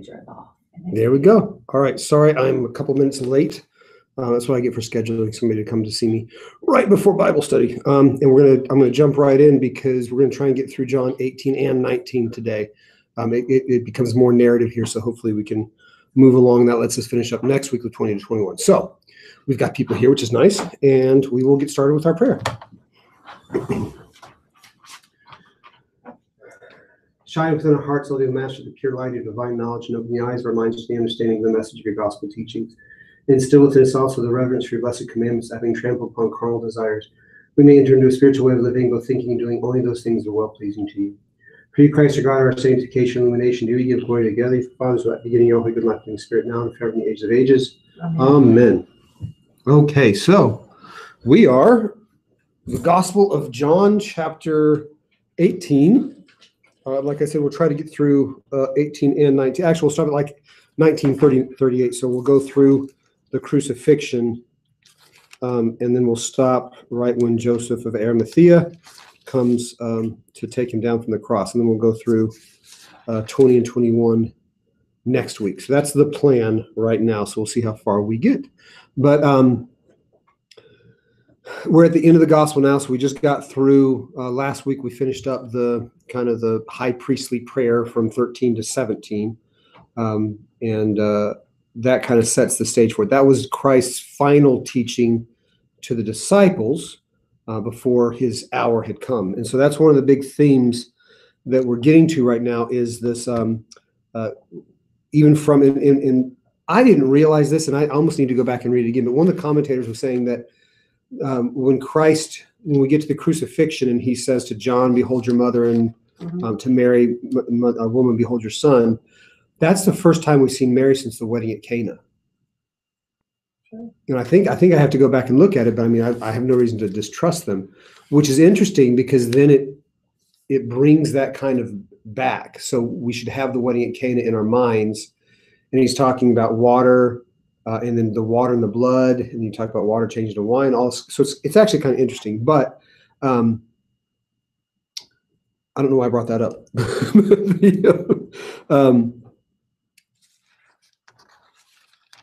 drive off. There we go. All right. Sorry, I'm a couple minutes late. That's what I get for scheduling somebody to come to see me right before Bible study. And I'm gonna jump right in because we're gonna try and get through John 18 and 19 today. It becomes more narrative here, so hopefully we can move along. That lets us finish up next week with 20 to 21. So we've got people here, which is nice, and we will get started with our prayer. Shine within our hearts, O Master, the pure light of divine knowledge, and open the eyes of our minds to the understanding of the message of your gospel teachings. Instill within us also the reverence for your blessed commandments, having trampled upon carnal desires. We may enter into a spiritual way of living, both thinking and doing only those things that are well-pleasing to you. For you, Christ, our God, our sanctification, illumination, do we give glory together, the Father's right beginning, your holy, good, life-giving Spirit, now and forever in the ages of ages. Amen. Okay, so we are the Gospel of John, chapter 18. Like I said, we'll try to get through 18 and 19. Actually, we'll start at like 19, 30, 38. So we'll go through the crucifixion, and then we'll stop right when Joseph of Arimathea comes to take him down from the cross. And then we'll go through 20 and 21 next week. So that's the plan right now. So we'll see how far we get. But we're at the end of the gospel now. So we just got through last week. We finished up the kind of the high priestly prayer from 13 to 17. And that kind of sets the stage for it. That was Christ's final teaching to the disciples before his hour had come. And so that's one of the big themes that we're getting to right now is this, even from, in I didn't realize this, and I almost need to go back and read it again, but one of the commentators was saying that when we get to the crucifixion and he says to John, behold your mother, and to Mary, a woman, behold your son, that's the first time we've seen Mary since the wedding at Cana. And I think I have to go back and look at it, but I mean, I have no reason to distrust them, which is interesting because then it brings that kind of back. So we should have the wedding at Cana in our minds. And he's talking about water, and then the water and the blood, and you talk about water changing to wine. So it's actually kind of interesting, but I don't know why I brought that up.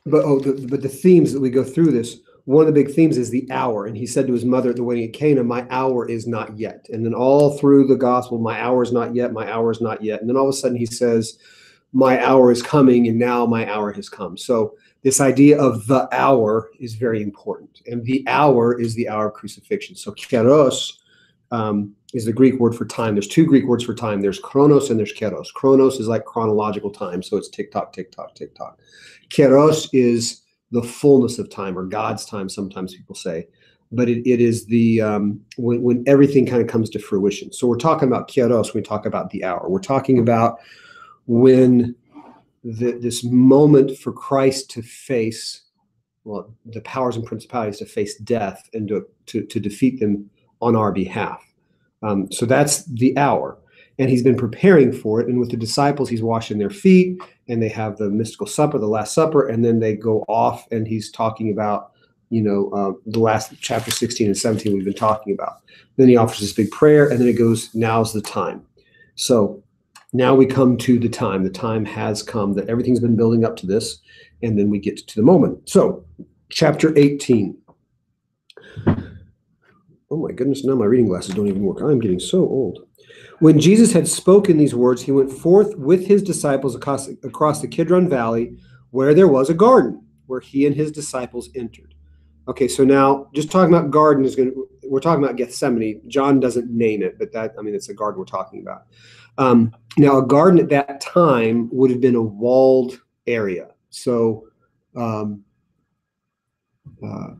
But the themes that we go through this, one of the big themes is the hour. And he said to his mother at the wedding at Cana, my hour is not yet. And then all through the gospel, my hour is not yet, my hour is not yet. And then all of a sudden he says, my hour is coming, and now my hour has come. So this idea of the hour is very important. And the hour is the hour of crucifixion. So kairos is the Greek word for time. There's two Greek words for time. There's chronos and there's kairos. Chronos is like chronological time. So it's tick tock, tick tock, tick tock. Kairos is the fullness of time, or God's time, sometimes people say. But it is the when everything kind of comes to fruition. So we're talking about kairos when we talk about the hour. We're talking about when this moment for Christ to face, well, the powers and principalities to face death and to defeat them on our behalf. So that's the hour. And he's been preparing for it. And with the disciples, he's washing their feet, and they have the mystical supper, the Last Supper, and then they go off, and he's talking about, the last chapter 16 and 17 we've been talking about. Then he offers this big prayer, and then it goes, now's the time. So now we come to the time. The time has come that everything's been building up to this, and then we get to the moment. So chapter 18. Oh my goodness, now my reading glasses don't even work. I'm getting so old. When Jesus had spoken these words, he went forth with his disciples across the Kidron Valley, where there was a garden, where he and his disciples entered. Okay, so now just talking about garden we're talking about Gethsemane. John doesn't name it, but it's a garden we're talking about. Now, a garden at that time would have been a walled area. So I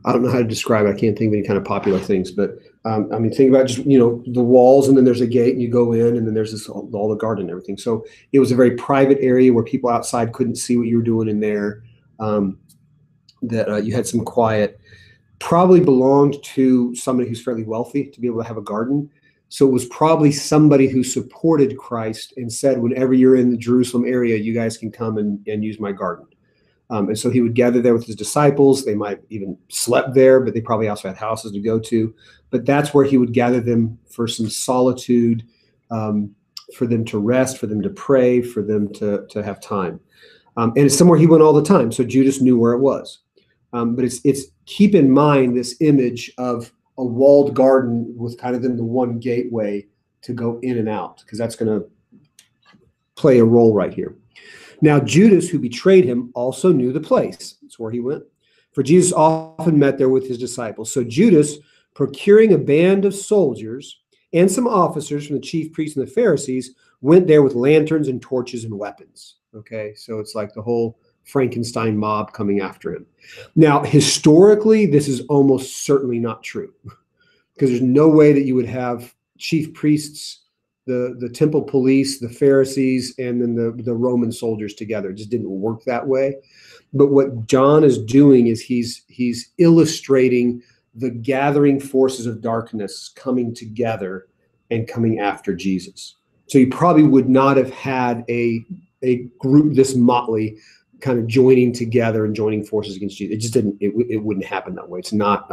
don't know how to describe it. I can't think of any kind of popular things, but think about just, the walls, and then there's a gate and you go in, and then there's all the garden and everything. So it was a very private area where people outside couldn't see what you were doing in there, that you had some quiet. Probably belonged to somebody who's fairly wealthy to be able to have a garden. So it was probably somebody who supported Christ and said, whenever you're in the Jerusalem area, you guys can come and use my garden. And so he would gather there with his disciples. They might even slept there, but they probably also had houses to go to. But that's where he would gather them for some solitude, for them to rest, for them to pray, for them to have time. And it's somewhere he went all the time, so Judas knew where it was. But it's keep in mind this image of a walled garden with kind of then the one gateway to go in and out, because that's going to play a role right here. Now, Judas, who betrayed him, also knew the place. That's where he went. For Jesus often met there with his disciples. So Judas, procuring a band of soldiers and some officers from the chief priests and the Pharisees, went there with lanterns and torches and weapons. Okay, so it's like the whole Frankenstein mob coming after him. Now, historically, this is almost certainly not true, because there's no way that you would have chief priests, the temple police, the Pharisees, and then the Roman soldiers together. It just didn't work that way. But what John is doing is he's illustrating the gathering forces of darkness coming together and coming after Jesus. So you probably would not have had a group this motley kind of joining together and joining forces against Jesus. It just didn't. It wouldn't happen that way. It's not.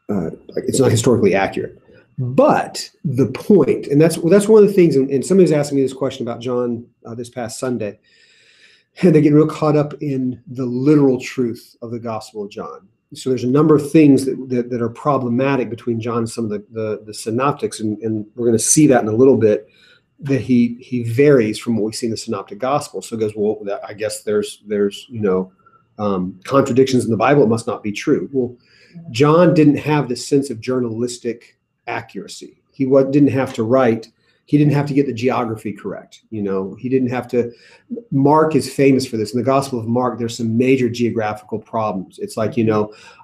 It's not historically accurate. But the point, and that's one of the things, and somebody was asking me this question about John this past Sunday, and they get real caught up in the literal truth of the Gospel of John. So there's a number of things that are problematic between John and some of the synoptics, and we're going to see that in a little bit, that he varies from what we see in the synoptic gospel. So it goes, well, I guess there's contradictions in the Bible. It must not be true. Well, John didn't have this sense of journalistic accuracy. He didn't have to write. He didn't have to get the geography correct. He didn't have to. Mark is famous for this. In the Gospel of Mark, there's some major geographical problems. It's like,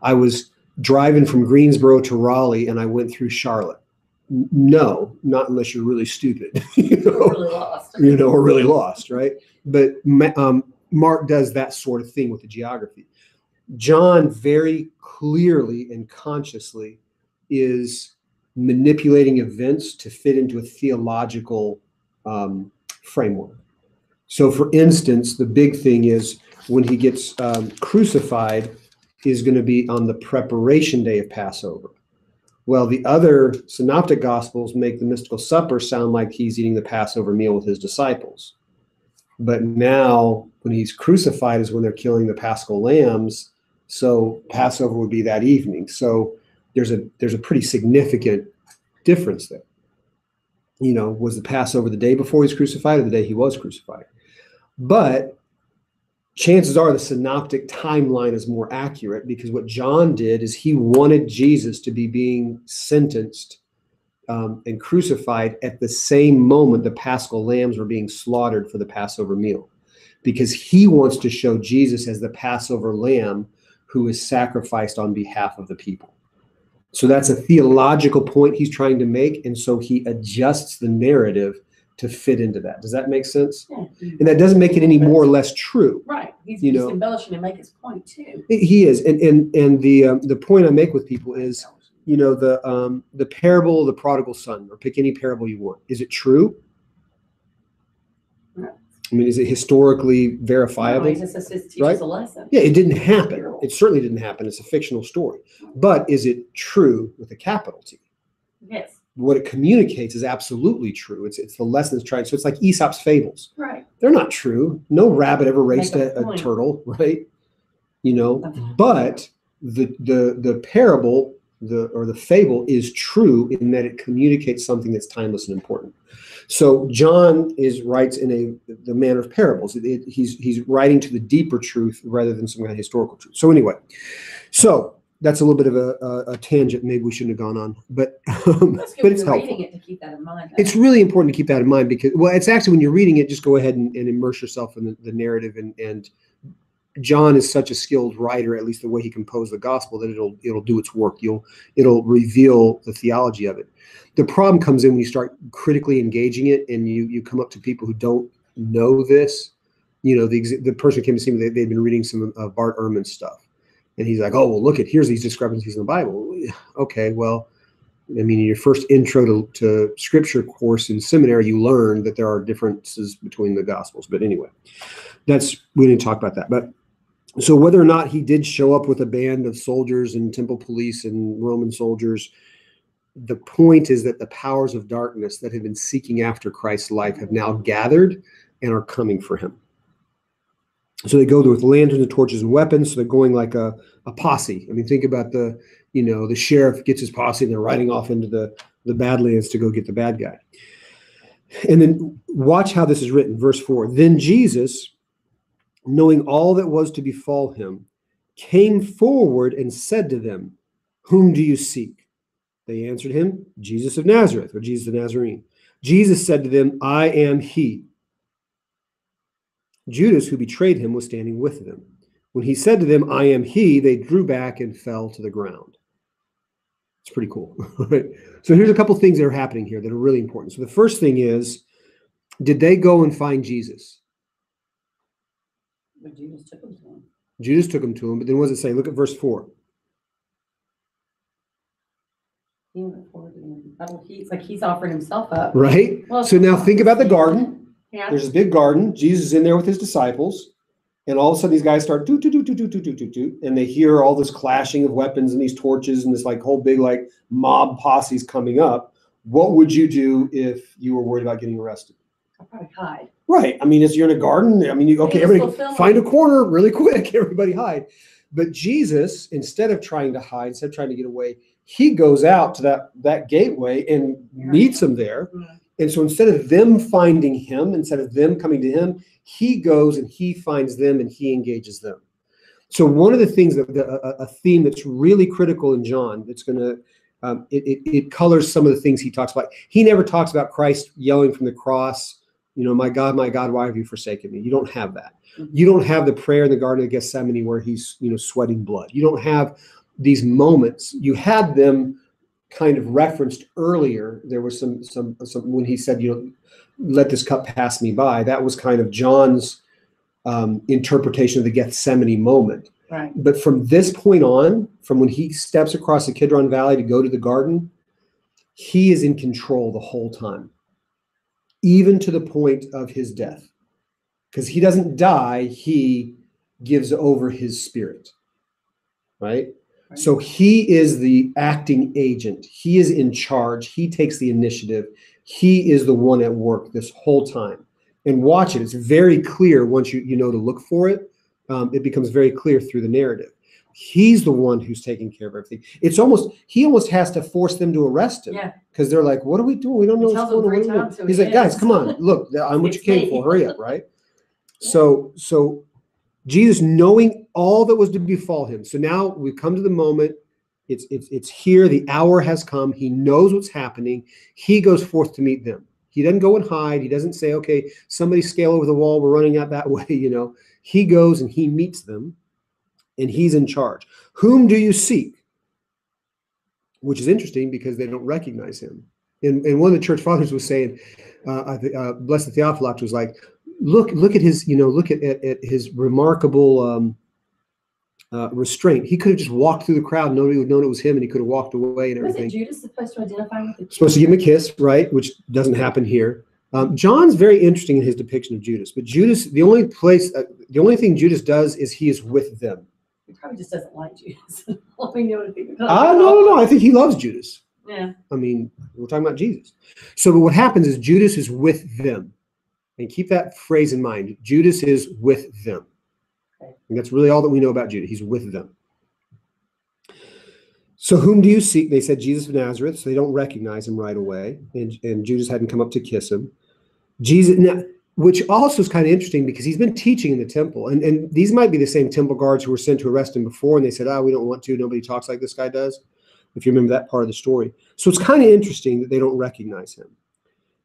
I was driving from Greensboro to Raleigh and I went through Charlotte. No, not unless you're really stupid, Or really lost. Or really lost, right? But Mark does that sort of thing with the geography. John very clearly and consciously is manipulating events to fit into a theological framework. So, for instance, the big thing is when he gets crucified is going to be on the preparation day of Passover. Well, the other synoptic gospels make the mystical supper sound like he's eating the Passover meal with his disciples. But now when he's crucified is when they're killing the Paschal lambs. So Passover would be that evening. So there's a pretty significant difference there. Was the Passover the day before he was crucified or the day he was crucified? But chances are the synoptic timeline is more accurate, because what John did is he wanted Jesus to be being sentenced and crucified at the same moment the Paschal lambs were being slaughtered for the Passover meal, because he wants to show Jesus as the Passover lamb who is sacrificed on behalf of the people. So that's a theological point he's trying to make, and so he adjusts the narrative to fit into that. Does that make sense? Yeah. And that doesn't make it any more or less true. Right. He's just embellishing to make his point too. He is, and the point I make with people is, the parable of the prodigal son, or pick any parable you want. Is it true? Right. I mean, is it historically verifiable? No, he just teaches right? a lesson. Yeah, it didn't happen. It certainly didn't happen. It's a fictional story. But is it true with a capital T? Yes. What it communicates is absolutely true. It's the lesson that's tried. So it's like Aesop's fables. Right. They're not true. No rabbit ever raced a turtle, right? But the parable, the fable is true in that it communicates something that's timeless and important. So John writes in the manner of parables. He's writing to the deeper truth rather than some kind of historical truth. So anyway, that's a little bit of a tangent. Maybe we shouldn't have gone on, but it's helpful. Reading it to keep that in mind. It's really important to keep that in mind, because, well, it's actually when you're reading it, just go ahead and immerse yourself in the narrative. And John is such a skilled writer, at least the way he composed the gospel, that it'll do its work. It'll reveal the theology of it. The problem comes in when you start critically engaging it, and you come up to people who don't know this. The person came to see me, they'd been reading some of Bart Ehrman's stuff. And he's like, oh, well, look, here's these discrepancies in the Bible. Okay, well, I mean, in your first intro to scripture course in seminary, you learn that there are differences between the gospels. But anyway, we didn't talk about that. But so whether or not he did show up with a band of soldiers and temple police and Roman soldiers, the point is that the powers of darkness that have been seeking after Christ's life have now gathered and are coming for him. So they go there with lanterns and torches and weapons. So they're going like a posse. I mean, think about the sheriff gets his posse and they're riding off into the Badlands to go get the bad guy. And then watch how this is written. Verse 4, then Jesus, knowing all that was to befall him, came forward and said to them, whom do you seek? They answered him, Jesus of Nazareth, or Jesus the Nazarene. Jesus said to them, I am he. Judas, who betrayed him, was standing with them. When he said to them, I am he, they drew back and fell to the ground. It's pretty cool. Right? So here's a couple things that are happening here that are really important. So the first thing is, did they go and find Jesus? But Jesus took him to him. Judas took him to him, but then what does it say? Look at verse 4. He went forward to him. It's like he's offering himself up. Right? Well, so now think about the garden. Yeah. There's this big garden. Jesus is in there with his disciples. And all of a sudden these guys start and they hear all this clashing of weapons and these torches and this like whole big like mob posse's coming up. What would you do if you were worried about getting arrested? I'd probably hide. Right. I mean, you're in a garden. I mean, okay, everybody find a corner really quick. Everybody hide. But Jesus, instead of trying to hide, instead of trying to get away, he goes out to that gateway and meets them there. Mm-hmm. And so instead of them finding him, instead of them coming to him, he goes and he finds them and he engages them. So one of the things that a theme that's really critical in John, that's going to it colors some of the things he talks about. He never talks about Christ yelling from the cross, my God, why have you forsaken me? You don't have that. Mm-hmm. You don't have the prayer in the Garden of Gethsemane where he's sweating blood. You don't have these moments. You had them kind of referenced earlier. There was some when he said, let this cup pass me by. That was kind of John's interpretation of the Gethsemane moment. Right. But from this point on, from when he steps across the Kidron Valley to go to the garden, he is in control the whole time, even to the point of his death. Because he doesn't die, he gives over his spirit. Right? So he is the acting agent. He is in charge. He takes the initiative. He is the one at work this whole time. And watch it. It's very clear once you know to look for it. It becomes very clear through the narrative. He's the one who's taking care of everything. He almost has to force them to arrest him. Yeah. Because they're like, what are we doing? We don't know what's going on. He's like, guys, come on. Look, I'm what you came for. Hurry up, right? Yeah. So Jesus, knowing all that was to befall him. So now we come to the moment. It's here. The hour has come. He knows what's happening. He goes forth to meet them. He doesn't go and hide. He doesn't say, okay, somebody scale over the wall. We're running out that way. He goes and he meets them and he's in charge. Whom do you seek? Which is interesting because they don't recognize him. And one of the church fathers was saying, Blessed Theophilus was like, look at his, look at his remarkable restraint. He could have just walked through the crowd. Nobody would have known it was him, and he could have walked away and everything. Wasn't Judas supposed to identify with the kid? Supposed to give him a kiss, right? Which doesn't happen here. John's very interesting in his depiction of Judas. But Judas, the only thing Judas does is he is with them. He probably just doesn't like Judas. No. I think he loves Judas. Yeah. I mean, we're talking about Jesus. So what happens is Judas is with them. And keep that phrase in mind. Judas is with them. Okay. And that's really all that we know about Judas. He's with them. So whom do you seek? They said Jesus of Nazareth, so they don't recognize him right away. And Judas hadn't come up to kiss him. Jesus, now, which also is kind of interesting because he's been teaching in the temple. And these might be the same temple guards who were sent to arrest him before. And they said, we don't want to. Nobody talks like this guy does. If you remember that part of the story. So it's kind of interesting that they don't recognize him.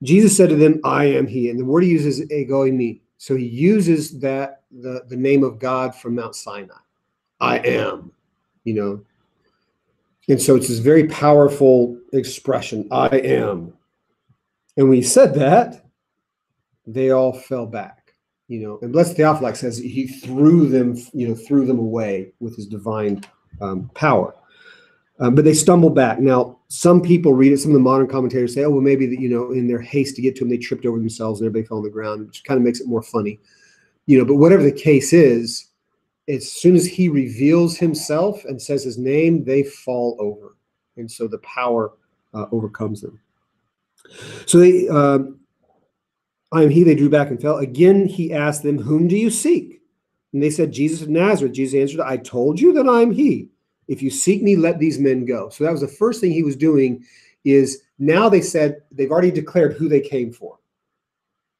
Jesus said to them, I am he. And the word he uses is ego eimi. So he uses that the name of God from Mount Sinai. I am, And so it's this very powerful expression, I am. And when he said that, they all fell back, And Blessed Theophilus says he threw them away with his divine power. But they stumble back. Now, some people read it. Some of the modern commentators say, well, maybe in their haste to get to him, they tripped over themselves and everybody fell on the ground, which kind of makes it more funny. But whatever the case is, as soon as he reveals himself and says his name, they fall over. And so the power overcomes them. So I am he, they drew back and fell. Again, he asked them, whom do you seek? And they said, Jesus of Nazareth. Jesus answered, I told you that I am he. If you seek me, let these men go. So that was the first thing he was doing, is now they said they've already declared who they came for.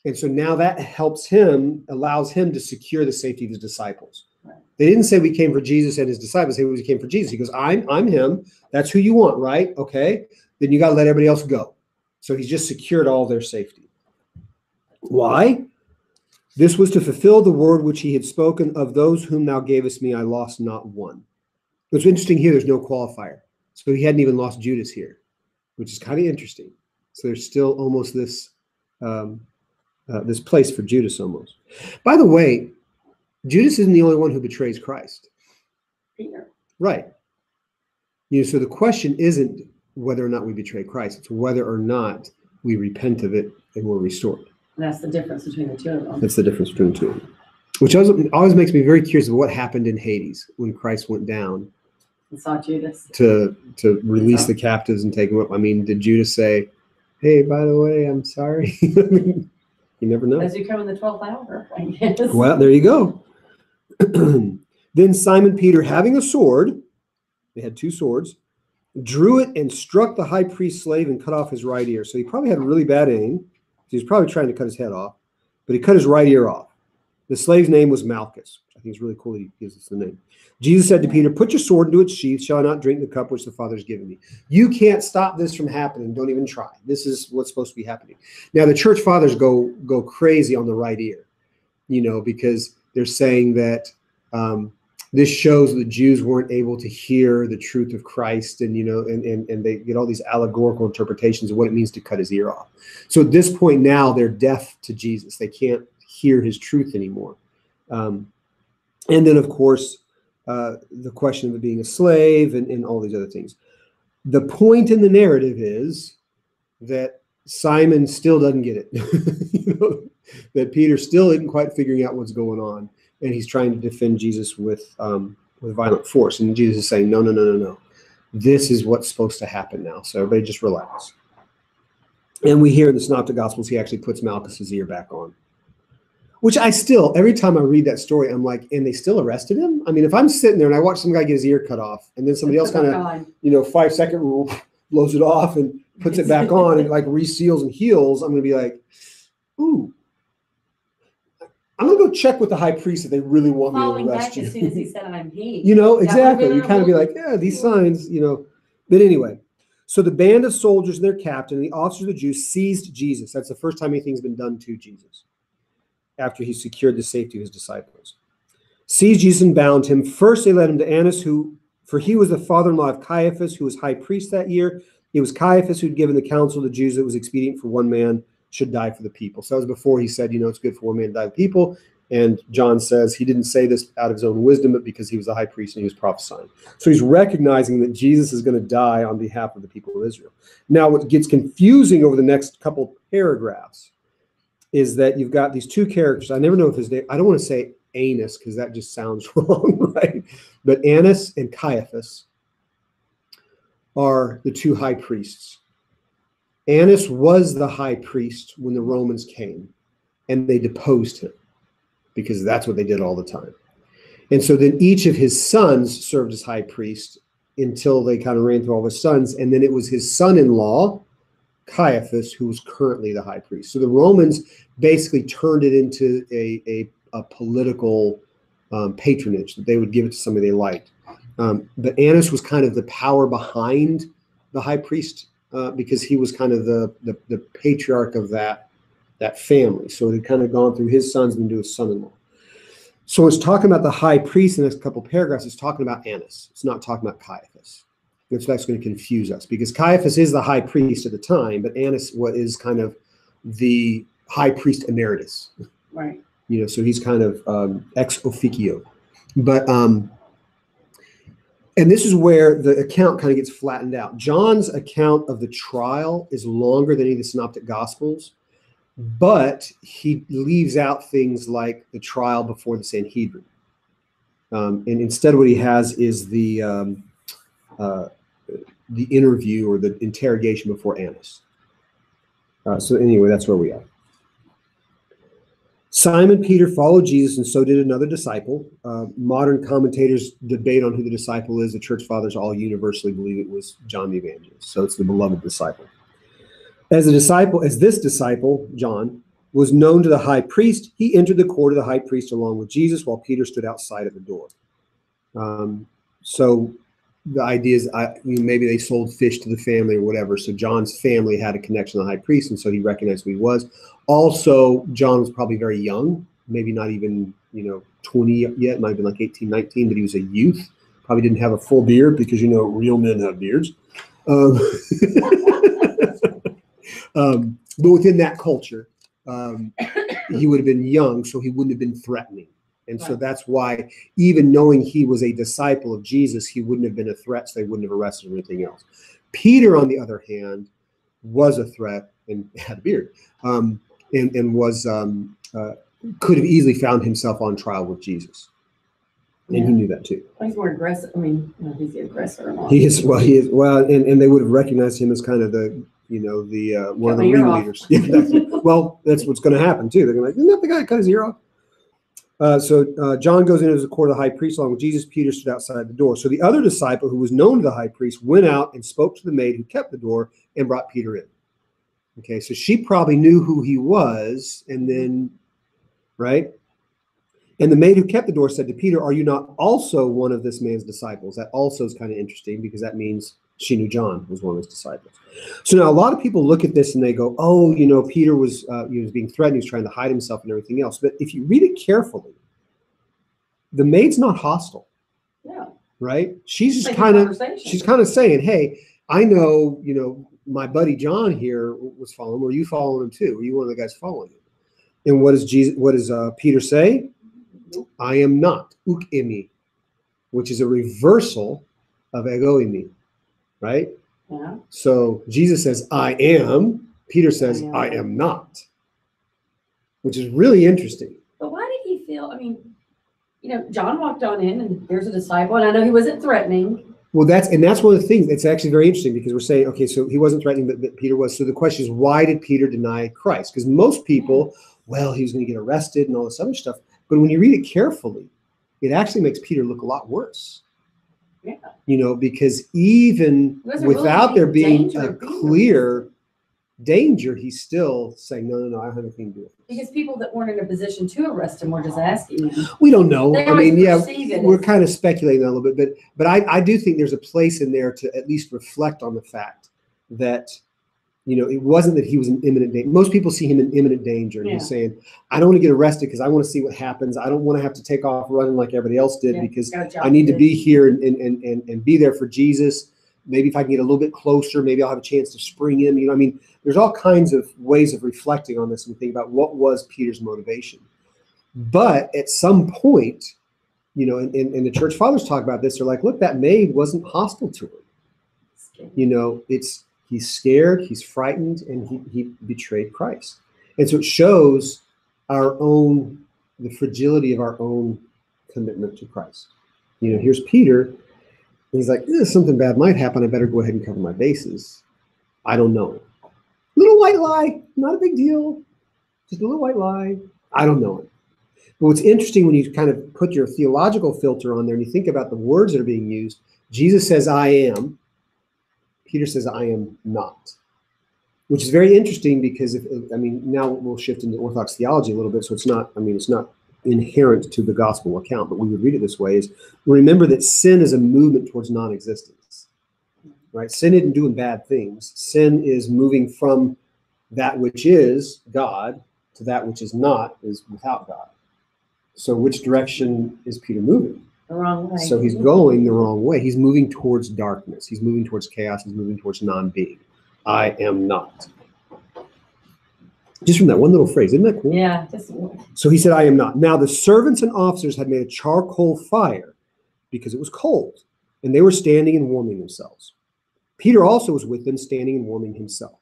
And so now that helps him, allows him to secure the safety of his disciples. Right. They didn't say we came for Jesus and his disciples. They said we came for Jesus. He goes, I'm him. That's who you want, right? Okay. Then you got to let everybody else go. So he's just secured all their safety. Why? This was to fulfill the word which he had spoken, of those whom thou gavest me, I lost not one. What's interesting here, there's no qualifier. So he hadn't even lost Judas here, which is kind of interesting. So there's still almost this this place for Judas almost. By the way, Judas isn't the only one who betrays Christ. Peter. Right. So the question isn't whether or not we betray Christ. It's whether or not we repent of it and we're restored. And that's the difference between the two of them. That's the difference between the two of them. Which always makes me very curious of what happened in Hades when Christ went down. And saw Judas. To release the captives and take them up. I mean, did Judas say, hey, by the way, I'm sorry? I mean, you never know. As you come in the 12th hour, I guess. Well, there you go. Then Simon Peter, having a sword, they had two swords, drew it and struck the high priest's slave and cut off his right ear. So he probably had really bad aim. He was probably trying to cut his head off, but he cut his right ear off. The slave's name was Malchus, which I think is really cool that he gives us the name. Jesus said to Peter, put your sword into its sheath. Shall I not drink the cup which the Father has given me? You can't stop this from happening. Don't even try. This is what's supposed to be happening. Now, the church fathers go crazy on the right ear, because they're saying that this shows the Jews weren't able to hear the truth of Christ, and and they get all these allegorical interpretations of what it means to cut his ear off. So at this point now, they're deaf to Jesus. They can't hear his truth anymore. And then, of course, the question of it being a slave and all these other things. The point in the narrative is that Simon still doesn't get it. That Peter still isn't quite figuring out what's going on, and he's trying to defend Jesus with violent force. And Jesus is saying, no. This is what's supposed to happen now. So everybody just relax. And we hear in the Synoptic Gospels, he actually puts Malchus's ear back on. Which every time I read that story, I'm like, and they still arrested him? I mean, if I'm sitting there and I watch some guy get his ear cut off, and then somebody else kind of, 5-second rule, blows it off and puts it back on and like reseals and heals, I'm going to be like, ooh. I'm going to go check with the high priest if they really want me to arrest you. As soon as he said, I'm he. Exactly. You kind of be like, yeah, these signs, But anyway, so the band of soldiers and their captain and the officers of the Jews seized Jesus. That's the first time anything's been done to Jesus, after he secured the safety of his disciples. Seized Jesus and bound him. First they led him to Annas, for he was the father-in-law of Caiaphas, who was high priest that year. It was Caiaphas who'd given the counsel to the Jews that it was expedient for one man should die for the people. So that was before he said, it's good for one man to die for the people. And John says he didn't say this out of his own wisdom, but because he was the high priest and he was prophesying. So he's recognizing that Jesus is going to die on behalf of the people of Israel. Now, what gets confusing over the next couple paragraphs is that you've got these two characters. I never know if his name, I don't want to say Annas because that just sounds wrong, right? But Annas and Caiaphas are the two high priests. Annas was the high priest when the Romans came, and they deposed him because that's what they did all the time. And so then each of his sons served as high priest until they kind of ran through all his sons, and then it was his son-in-law, Caiaphas, who was currently the high priest. So the Romans basically turned it into a political patronage, that they would give it to somebody they liked. But Annas was kind of the power behind the high priest because he was kind of the patriarch of that family. So it had kind of gone through his sons and to his son-in-law. So it's talking about the high priest in the next couple of paragraphs. It's talking about Annas. It's not talking about Caiaphas. That's going to confuse us because Caiaphas is the high priest at the time, but Annas is kind of the high priest emeritus. Right. So he's kind of ex officio. But and this is where the account kind of gets flattened out. John's account of the trial is longer than any of the Synoptic Gospels, but he leaves out things like the trial before the Sanhedrin. And instead what he has is the the interview or the interrogation before Annas. So anyway, that's where we are. Simon Peter followed Jesus, and so did another disciple. Modern commentators debate on who the disciple is. The church fathers all universally believe it was John the Evangelist. So it's the beloved disciple. As this disciple, John, was known to the high priest, he entered the court of the high priest along with Jesus while Peter stood outside at the door. So the idea is maybe they sold fish to the family or whatever. So John's family had a connection to the high priest, and so he recognized who he was. Also, John was probably very young, maybe not even 20 yet, might have been like 18, 19, but he was a youth. Probably didn't have a full beard because real men have beards. But within that culture, he would have been young, so he wouldn't have been threatening. And so that's why, even knowing he was a disciple of Jesus, he wouldn't have been a threat, so they wouldn't have arrested him or anything else. Peter, on the other hand, was a threat and had a beard, and was could have easily found himself on trial with Jesus. And he knew that too. Well, he's more aggressive. I mean, he's the aggressor. He is. Well, and they would have recognized him as kind of the one of the ringleaders. Well, that's what's going to happen too. They're going to be like, isn't that the guy who cut his ear off? So John goes into the court of the high priest along with Jesus. Peter stood outside the door. So the other disciple, who was known to the high priest, went out and spoke to the maid who kept the door and brought Peter in. Okay, so she probably knew who he was, and then, right? And the maid who kept the door said to Peter, "Are you not also one of this man's disciples?" That also is kind of interesting because that means she knew John was one of his disciples. So now a lot of people look at this and they go, "Oh, Peter was he was being threatened. He was trying to hide himself and everything else." But if you read it carefully, the maid's not hostile. Yeah. Right? She's just kind of saying, "Hey, I know, my buddy John here was following him. Were you following him too? Were you one of the guys following him?" And what does Peter say? "I am not," uk imi, which is a reversal of ego imi, right? Yeah. So Jesus says, "I am." Peter says, "I am not," which is really interesting. But why did he feel? I mean, John walked on in, and there's a disciple, and I know he wasn't threatening. Well, that's one of the things. It's actually very interesting because we're saying, okay, so he wasn't threatening, but Peter was. So the question is, why did Peter deny Christ? Because most people, he was going to get arrested and all this other stuff. But when you read it carefully, it actually makes Peter look a lot worse. Yeah. Because even without there being a clear danger, he's still saying, no, I have nothing to do with it. Because people that weren't in a position to arrest him were just asking him. We don't know. We're kind of speculating a little bit, but I do think there's a place in there to at least reflect on the fact that, it wasn't that he was in imminent danger. Most people see him in imminent danger, and he's saying, "I don't want to get arrested because I want to see what happens. I don't want to have to take off running like everybody else did because I need to be here and be there for Jesus. Maybe if I can get a little bit closer, maybe I'll have a chance to spring in." There's all kinds of ways of reflecting on this and think about what was Peter's motivation. But at some point, and the church fathers talk about this. They're like, look, that maid wasn't hostile to him. He's scared, he's frightened, and he betrayed Christ. And so it shows the fragility of our own commitment to Christ. Here's Peter, and he's like, something bad might happen. I better go ahead and cover my bases. I don't know. Little white lie, not a big deal. Just a little white lie. I don't know it. But what's interesting when you kind of put your theological filter on there and you think about the words that are being used, Jesus says, "I am." Peter says, "I am not," which is very interesting because now we'll shift into Orthodox theology a little bit. So it's not inherent to the gospel account, but we would read it this way: is remember that sin is a movement towards non-existence, right? Sin isn't doing bad things. Sin is moving from that which is God to that which is not, is without God. So which direction is Peter moving? The wrong way. So he's going the wrong way. He's moving towards darkness. He's moving towards chaos. He's moving towards non-being. I am not. Just from that one little phrase, isn't that cool? Yeah. So he said, "I am not." Now the servants and officers had made a charcoal fire because it was cold, and they were standing and warming themselves. Peter also was with them, standing and warming himself.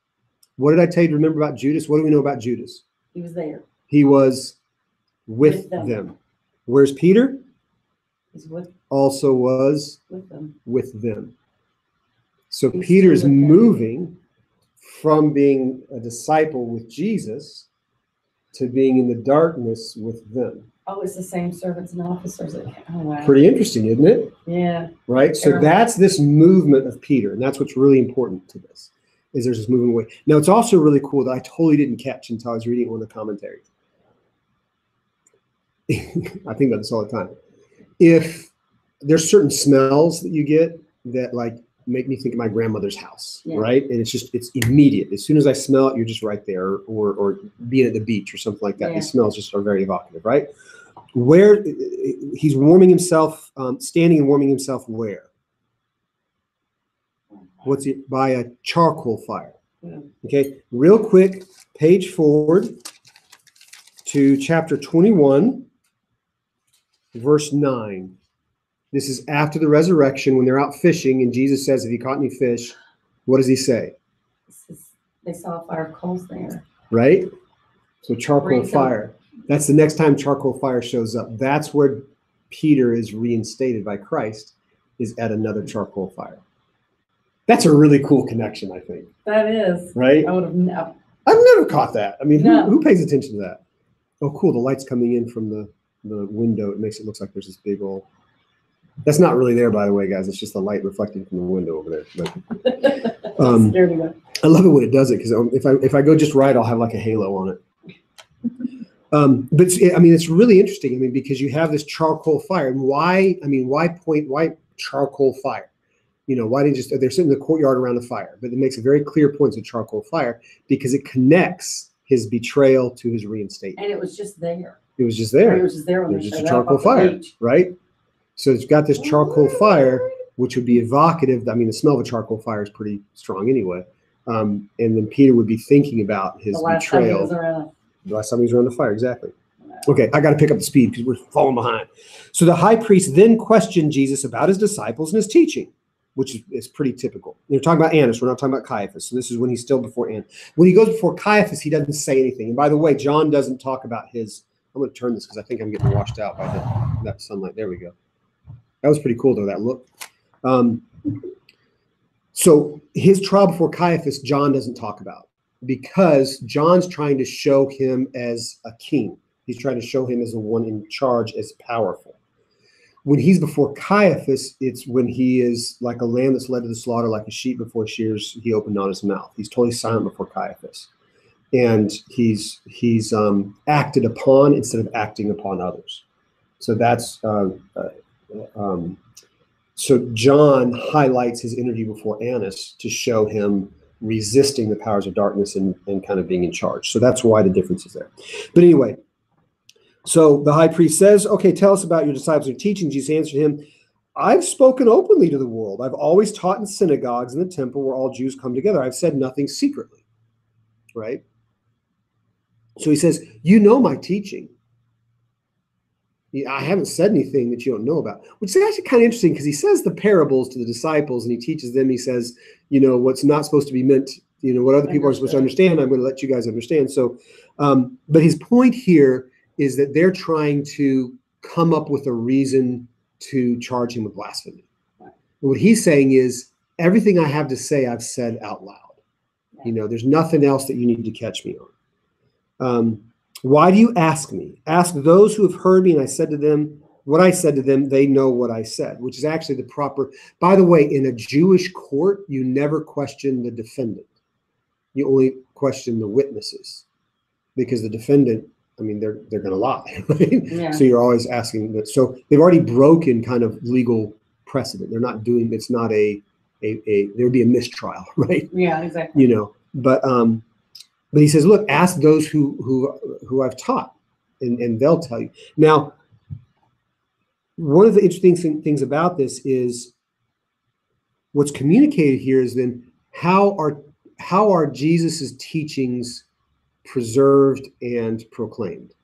What did I tell you to remember about Judas? What do we know about Judas? He was there. He was with them. Where's Peter? He's also was with them. with them. So He's Peter's still with them. moving from being a disciple with Jesus to being in the darkness with them. Oh, it's the same servants and officers. Oh, wow. Pretty interesting, isn't it? Yeah. Right? So that's this movement of Peter, and that's what's really important to this, is there's this movement away. Now, it's also really cool that I totally didn't catch until I was reading one of the commentaries. I think about this all the time. If there's certain smells that you get that like make me think of my grandmother's house, right? And it's immediate. As soon as I smell it, you're just right there, or being at the beach or something like that. These smells just are very evocative, right? Where he's warming himself, standing and warming himself where? What's it? By a charcoal fire. Okay, real quick, page forward to chapter 21, verse 9. This is after the resurrection when they're out fishing, and Jesus says, "Have you caught any fish?" What does he say? They saw a fire of coals there. Right? So charcoal fire. That's the next time charcoal fire shows up. That's where Peter is reinstated by Christ, is at another charcoal fire. That's a really cool connection, I think. That is. Right? I would have never. I've never caught that. I mean, who pays attention to that? Oh, cool. The light's coming in from the window. It makes it look like there's this big old... That's not really there, by the way, guys. It's just the light reflecting from the window over there. But, I love it when it does it, because if I go just right, I'll have like a halo on it. But I mean, it's really interesting. I mean, because you have this charcoal fire, and why charcoal fire? You know, why didn't they're sitting in the courtyard around the fire? But it makes a very clear point, it's a charcoal fire, because it connects his betrayal to his reinstatement. And it was just there. It was just there. It was just there. There's just a charcoal fire, right? So it's got this charcoal fire, which would be evocative. I mean, the smell of a charcoal fire is pretty strong anyway. And then Peter would be thinking about his betrayal. The last time he was around the fire, exactly. Okay, I got to pick up the speed because we're falling behind. So the high priest then questioned Jesus about his disciples and his teaching, which is pretty typical. They're talking about Annas. We're not talking about Caiaphas. So this is when he's still before Annas. When he goes before Caiaphas, he doesn't say anything. And by the way, John doesn't talk about his... I'm going to turn this because I think I'm getting washed out by that sunlight. There we go. That was pretty cool, though, that look. So his trial before Caiaphas, John doesn't talk about, because John's trying to show him as a king. He's trying to show him as the one in charge, as powerful. When he's before Caiaphas, it's when he is like a lamb that's led to the slaughter, like a sheep before shears, he opened not his mouth. He's totally silent before Caiaphas. And he's acted upon instead of acting upon others. So that's... So John highlights his interview before Annas to show him resisting the powers of darkness and kind of being in charge. So that's why the difference is there. But anyway, so the high priest says, okay, tell us about your disciples and teaching. Jesus answered him, I've spoken openly to the world. I've always taught in synagogues in the temple where all Jews come together. I've said nothing secretly, right? So he says, you know my teaching. I haven't said anything that you don't know about, which is actually kind of interesting, because he says the parables to the disciples and he teaches them. He says, you know, what's not supposed to be meant, you know, what other people are supposed to understand, I'm going to let you guys understand. So, but his point here is that they're trying to come up with a reason to charge him with blasphemy. And what he's saying is, everything I have to say, I've said out loud. You know, there's nothing else that you need to catch me on. Why do you ask me? Ask those who have heard me, and I said to them, what I said to them, they know what I said, which is actually the proper... By the way, in a Jewish court, you never question the defendant. You only question the witnesses, because the defendant, I mean, they're going to lie, right? Yeah. So you're always asking that. So they've already broken kind of legal precedent. They're not doing... It's not there would be a mistrial, right? Yeah, exactly. You know, but he says, look, ask those who I've taught, and they'll tell you. Now, one of the interesting things about this is what's communicated here is then how are Jesus's teachings preserved and proclaimed?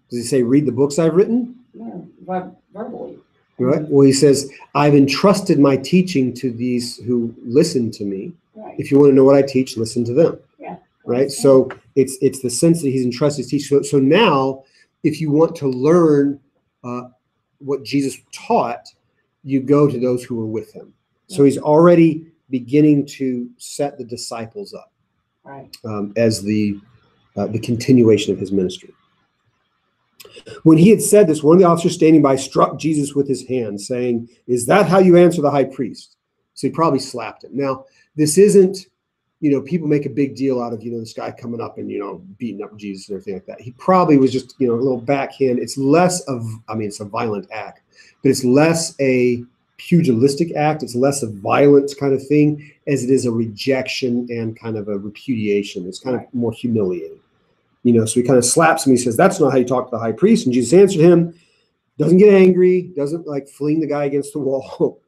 Does he say, read the books I've written? Yeah, verbally. Right. Well, he says, I've entrusted my teaching to these who listen to me. Right. If you want to know what I teach, listen to them. Yeah. Right. So it's the sense that he's entrusted his teaching. So now, if you want to learn what Jesus taught, you go to those who were with him. So he's already beginning to set the disciples up, Right. As the continuation of his ministry. When he had said this, one of the officers standing by struck Jesus with his hand, saying, "Is that how you answer the high priest?" So he probably slapped him. Now, this isn't, people make a big deal out of, this guy coming up and, beating up Jesus and everything like that. He probably was just, a little backhand. It's less of, it's a violent act, but it's less a pugilistic act. It's less a violent kind of thing as it is a rejection and kind of a repudiation. It's kind of more humiliating. So he kind of slaps him. He says, "That's not how you talk to the high priest." And Jesus answered him, doesn't get angry, doesn't like fling the guy against the wall.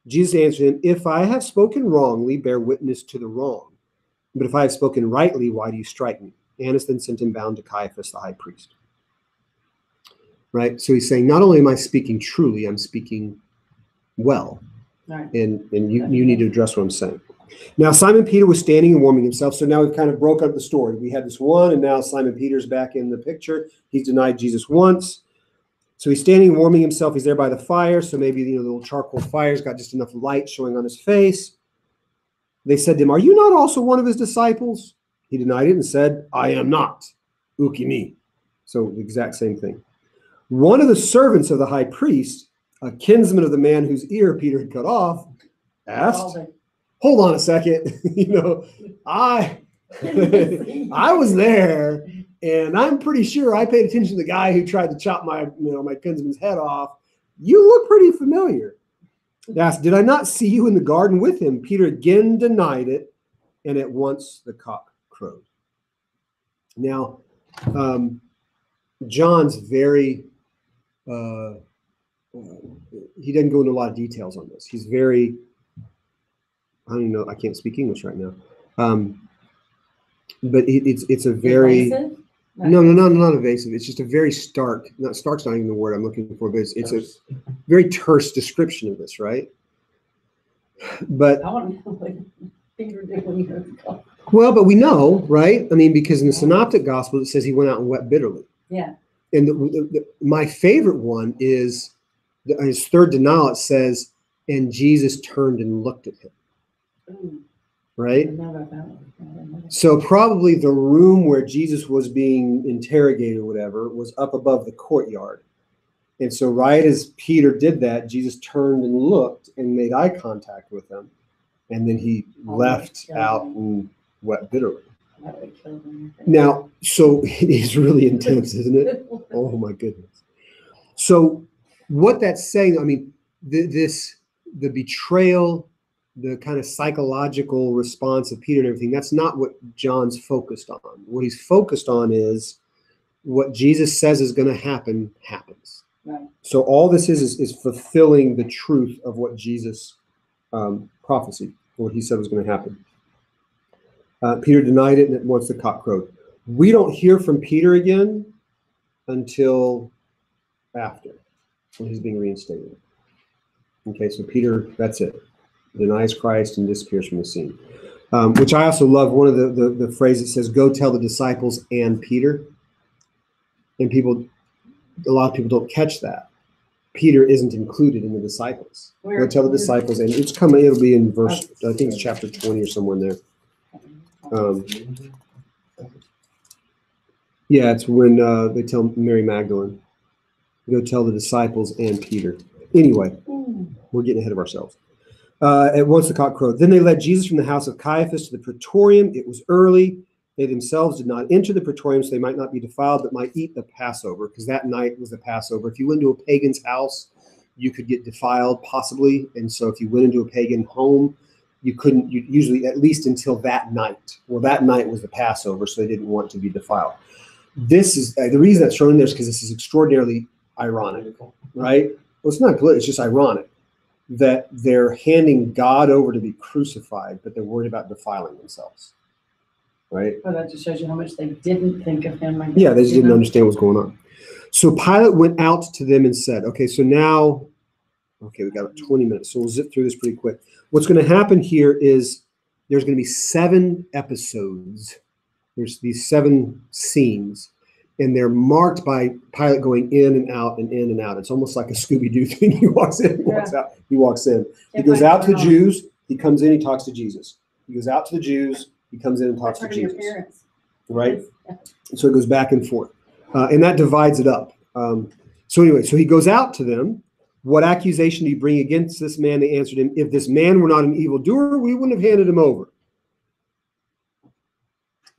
Jesus answered him, "If I have spoken wrongly, bear witness to the wrong. But if I have spoken rightly, why do you strike me?" Annas then sent him bound to Caiaphas, the high priest. Right? So he's saying, not only am I speaking truly, I'm speaking well. Right. And you need to address what I'm saying. Now, Simon Peter was standing and warming himself. So now we've kind of broke up the story. We had this one, and now Simon Peter's back in the picture. He's denied Jesus once. So he's standing and warming himself. He's there by the fire. So maybe, the little charcoal fire's got just enough light showing on his face. They said to him, "Are you not also one of his disciples?" He denied it and said, "I am not. Uki me." So the exact same thing. One of the servants of the high priest, a kinsman of the man whose ear Peter had cut off, asked, "Hold on a second. I was there, and I'm pretty sure I paid attention to the guy who tried to chop my kinsman's head off. You look pretty familiar." He asked, "Did I not see you in the garden with him?" Peter again denied it, and at once the cock crowed. Now, John's very, he doesn't go into a lot of details on this. He's very, I don't even know, I can't speak English right now. But it's a very, Evasive? no, not evasive. It's just a very stark, stark's not even the word I'm looking for, but it's a very terse description of this, right? But I want to know what Peter did when he heard the call. well, but we know, right? Because in the Synoptic Gospel, it says he went out and wept bitterly. Yeah. And my favorite one is his third denial. It says, "And Jesus turned and looked at him." Ooh, I Right? didn't know about that one. So probably the room where Jesus was being interrogated or whatever was up above the courtyard. And so right as Peter did that, Jesus turned and looked and made eye contact with him. And then he left out and wept bitterly. That would kill him. Now, so it is really intense, isn't it? Oh my goodness. So what that's saying, the betrayal, the kind of psychological response of Peter and everything, that's not what John's focused on. What he's focused on is what Jesus says is going to happen happens. Right. So all this is fulfilling the truth of what Jesus prophesied, what he said was going to happen. Peter denied it, and at once the cock crowed. We don't hear from Peter again until after, when he's being reinstated. Okay, so Peter, that's it. Denies Christ and disappears from the scene. Which I also love, one of the phrase that says, "Go tell the disciples and Peter." And a lot of people don't catch that. Peter isn't included in the disciples. Go tell the disciples, and it'll be in verse, I think it's chapter 20 or somewhere in there. Yeah, it's when they tell Mary Magdalene, "Go tell the disciples and Peter." Anyway, we're getting ahead of ourselves. At once the cock crowed. Then they led Jesus from the house of Caiaphas to the praetorium. It was early. They themselves did not enter the praetorium, so they might not be defiled, but might eat the Passover, because that night was the Passover. If you went to a pagan's house, you could get defiled, possibly. And so if you went into a pagan home, you couldn't, usually at least until that night. Well, that night was the Passover, so they didn't want to be defiled. This is, the reason that's shown there is because this is extraordinarily ironic, right? Well, it's not political, it's just ironic that they're handing God over to be crucified, but they're worried about defiling themselves, right? Well, that just shows you how much they didn't think of him. Yeah, they just didn't understand what's going on. So Pilate went out to them and said, okay, so now, we got about 20 minutes, so we'll zip through this pretty quick. What's going to happen here is there's going to be 7 episodes. There's these 7 scenes, and they're marked by Pilate going in and out and in and out. It's almost like a Scooby-Doo thing. He walks in, he walks out, he walks in. He goes out to the Jews, he comes in, he talks to Jesus. He goes out to the Jews, he comes in and talks to Jesus. Right? So it goes back and forth. And that divides it up. So anyway, so he goes out to them. What accusation do you bring against this man? They answered him, if this man were not an evildoer, we wouldn't have handed him over.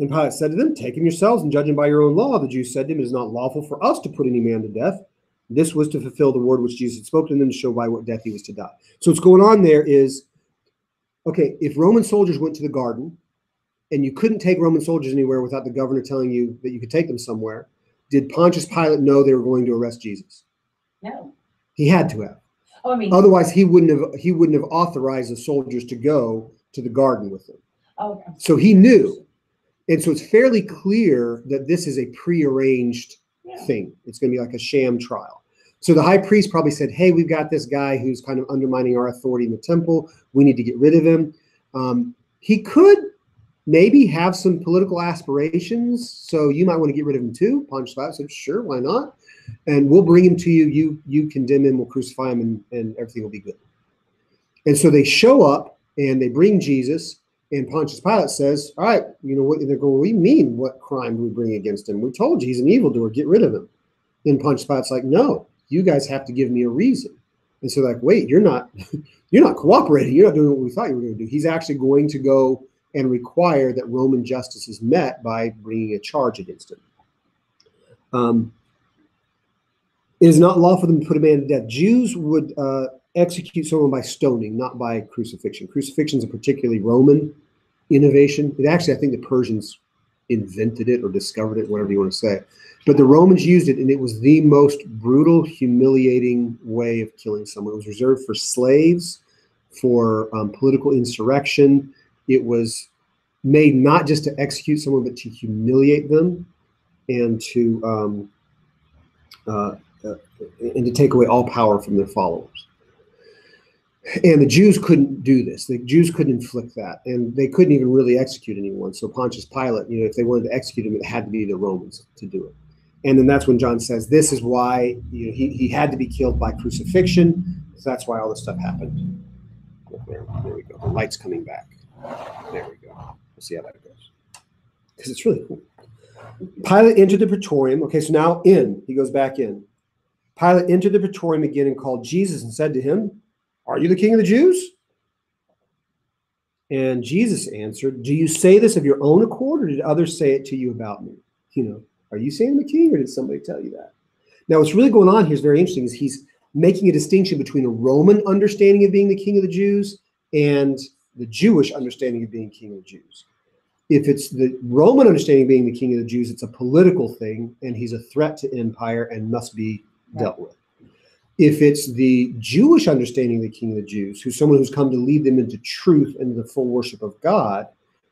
And Pilate said to them, take him yourselves and judge him by your own law. The Jews said to him, it is not lawful for us to put any man to death. This was to fulfill the word which Jesus had spoken to them to show by what death he was to die. So what's going on there is, okay, if Roman soldiers went to the garden and you couldn't take Roman soldiers anywhere without the governor telling you that you could take them somewhere, did Pontius Pilate know they were going to arrest Jesus? No. He had to have. Oh, I mean, otherwise he wouldn't have authorized the soldiers to go to the garden with him. oh, okay. So he knew. And so it's fairly clear that this is a prearranged thing. It's going to be like a sham trial. So the high priest probably said, hey, we've got this guy who's kind of undermining our authority in the temple. We need to get rid of him. He could maybe have some political aspirations, so you might want to get rid of him too. Pontius Pilate said, sure, why not? And we'll bring him to you. You condemn him, we'll crucify him, and everything will be good. And so they show up, and they bring Jesus, and Pontius Pilate says, all right, you know what? They're going, what do you mean, what crime do we bring against him? We told you he's an evildoer, get rid of him. And Pontius Pilate's like, no, you guys have to give me a reason. And so like, wait, you're not cooperating. You're not doing what we thought you were going to do. He's actually going to go and require that Roman justice is met by bringing a charge against him. It is not lawful for them to put a man to death. Jews would execute someone by stoning, not by crucifixion. Crucifixion is a particularly Roman innovation. It actually, I think the Persians invented it or discovered it, whatever you want to say. But the Romans used it, and it was the most brutal, humiliating way of killing someone. It was reserved for slaves, for political insurrection. It was made not just to execute someone, but to humiliate them and to take away all power from their followers. And the Jews couldn't do this. The Jews couldn't inflict that, and they couldn't even really execute anyone. So Pontius Pilate, if they wanted to execute him, it had to be the Romans to do it. And then that's when John says this is why he had to be killed by crucifixion. So that's why all this stuff happened. There we go. The light's coming back. There we go. We'll see how that goes. Because it's really cool. Pilate entered the praetorium. Okay, so now he goes back in. Pilate entered the praetorium again and called Jesus and said to him, are you the king of the Jews? And Jesus answered, do you say this of your own accord, or did others say it to you about me? Are you saying I'm the king, or did somebody tell you that? Now, what's really going on here is very interesting, is he's making a distinction between a Roman understanding of being the king of the Jews and the Jewish understanding of being king of the Jews. If it's the Roman understanding of being the king of the Jews, it's a political thing, and he's a threat to empire and must be dealt with. If it's the Jewish understanding of the king of the Jews, who's someone who's come to lead them into truth and the full worship of God,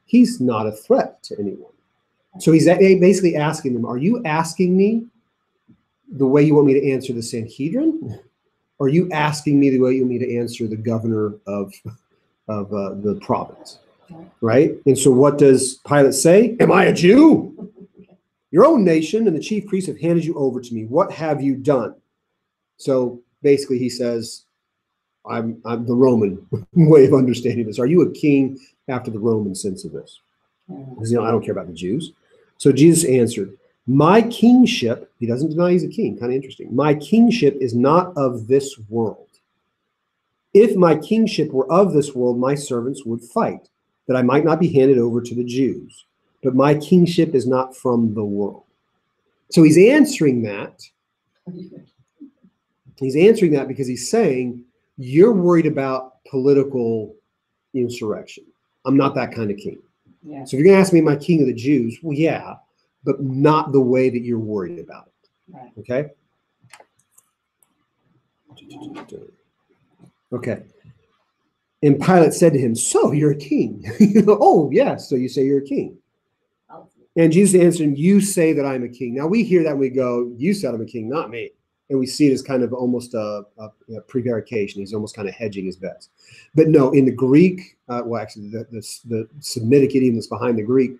he's not a threat to anyone. So he's basically asking them, are you asking me the way you want me to answer the Sanhedrin? Or are you asking me the way you want me to answer the governor of the province? Right? And so what does Pilate say? Am I a Jew? Your own nation and the chief priests have handed you over to me. What have you done? So basically he says, I'm the Roman way of understanding this. Are you a king after the Roman sense of this? Because I don't care about the Jews. So Jesus answered, my kingship, he doesn't deny he's a king, kind of interesting. My kingship is not of this world. If my kingship were of this world, my servants would fight, that I might not be handed over to the Jews. But my kingship is not from the world. So he's answering that. He's answering that because he's saying, you're worried about political insurrection. I'm not that kind of king. Yeah. So if you're going to ask me, am I king of the Jews? Well, yeah, but not the way that you're worried about it. Right. Okay? Okay. And Pilate said to him, so you're a king. Oh, yes, so you say you're a king. And Jesus answered him, you say that I'm a king. Now we hear that and we go, you said I'm a king, not me. And we see it as kind of almost a prevarication. He's almost kind of hedging his bets. But no, in the Greek, well, actually, the Semitic idiom that's behind the Greek,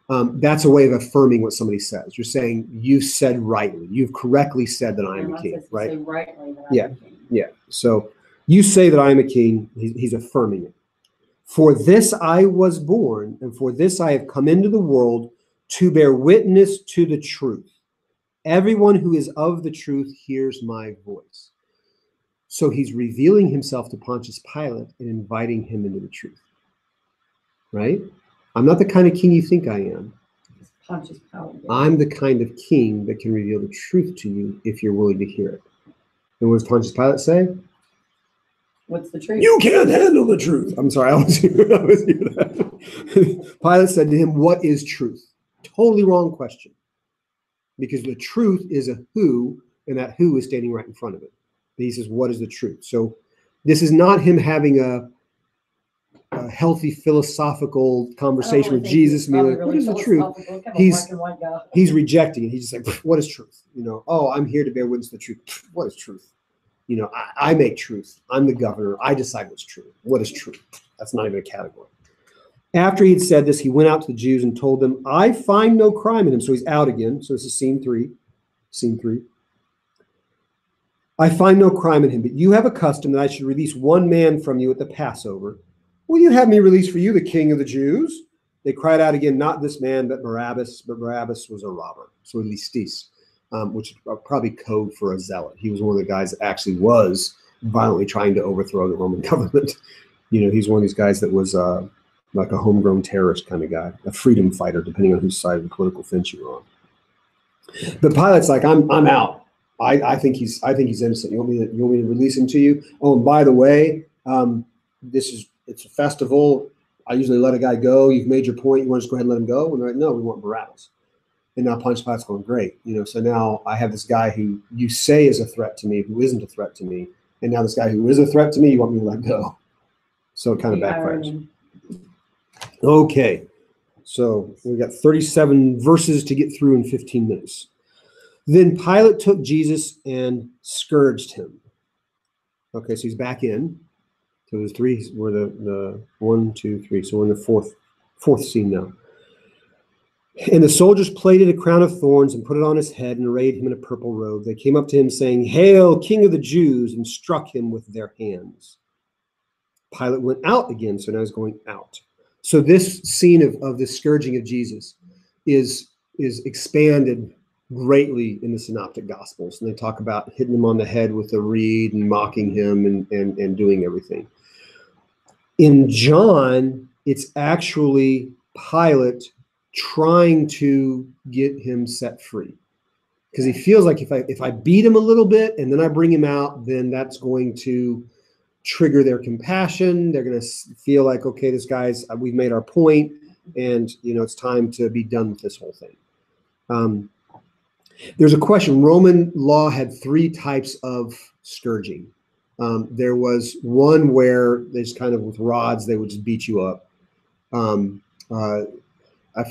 That's a way of affirming what somebody says. You're saying you said rightly. You've correctly said that I am a king, right? Say rightly that Yeah. I'm a king. Yeah. So you say that I am a king. He's affirming it. For this I was born, and for this I have come into the world to bear witness to the truth. Everyone who is of the truth hears my voice. So he's revealing himself to Pontius Pilate and inviting him into the truth. Right? I'm not the kind of king you think I am. Pontius Pilate. I'm the kind of king that can reveal the truth to you if you're willing to hear it. And what does Pontius Pilate say? What's the truth? You can't handle the truth. I'm sorry, I was here that. Pilate said to him, what is truth? Totally wrong question. Because the truth is a who, and that who is standing right in front of it. And he says, what is the truth? So this is not him having a healthy philosophical conversation with Jesus. Like, what is the truth? He's rejecting it. He's just like, what is truth? Oh, I'm here to bear witness to the truth. What is truth? I make truth. I'm the governor. I decide what's true. What is truth? That's not even a category. After he had said this, he went out to the Jews and told them, I find no crime in him. So he's out again. So this is scene three. I find no crime in him, but you have a custom that I should release one man from you at the Passover. Will you have me release for you the king of the Jews? They cried out again, not this man, but Barabbas. But Barabbas was a robber. So listis, which is probably code for a zealot. He was one of the guys that actually was violently trying to overthrow the Roman government. He's one of these guys that was like a homegrown terrorist kind of guy, a freedom fighter, depending on whose side of the political fence you were on. But Pilate's like, I'm out. I think he's innocent. You want me to release him to you? Oh, and by the way, it's a festival. I usually let a guy go. You've made your point. You want to just go ahead and let him go? And they're like, no, we want Barabbas. And now Pontius Pilate's going, great. So now I have this guy who you say is a threat to me, who isn't a threat to me. And now this guy who is a threat to me, you want me to let go. So it kind of backfires. Okay. So we've got 37 verses to get through in 15 minutes. Then Pilate took Jesus and scourged him. Okay, so he's back in. So there's three. We're the 1, 2, 3. So we're in the fourth scene now. And the soldiers plaited a crown of thorns and put it on his head and arrayed him in a purple robe. They came up to him saying, Hail, King of the Jews, and struck him with their hands. Pilate went out again, so now he's going out. So this scene of the scourging of Jesus is expanded greatly in the Synoptic Gospels. And they talk about hitting him on the head with a reed and mocking him and doing everything. In John, it's actually Pilate trying to get him set free. Because he feels like if I beat him a little bit and then I bring him out, then that's going to trigger their compassion. They're going to feel like, okay, we've made our point, and it's time to be done with this whole thing. There's a question. Roman law had 3 types of scourging. There was one where they just kind of with rods, they would just beat you up. I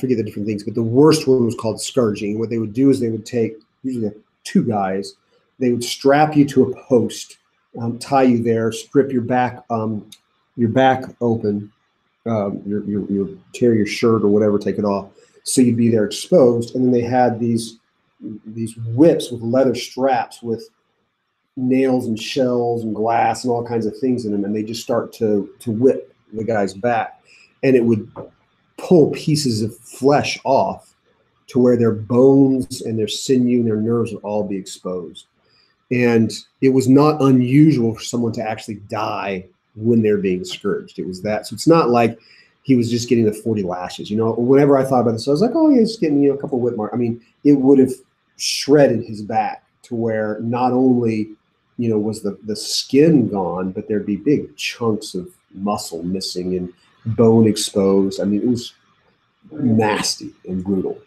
forget the different things, but the worst one was called scourging. What they would do is they would take usually 2 guys. They would strap you to a post, tie you there, strip your back open, your tear your shirt or whatever, take it off, so you'd be there exposed. And then they had these whips with leather straps with nails and shells and glass and all kinds of things in them, and they just start to whip the guy's back, and it would pull pieces of flesh off to where their bones and their sinew and their nerves would all be exposed. And it was not unusual for someone to actually die when they're being scourged. It was that. So it's not like he was just getting the 40 lashes. Whenever I thought about this, I was like, oh, yeah, he's getting a couple of whip marks. I mean, it would have shredded his back to where not only was the skin gone, but there'd be big chunks of muscle missing and bone exposed. I mean, it was nasty and brutal.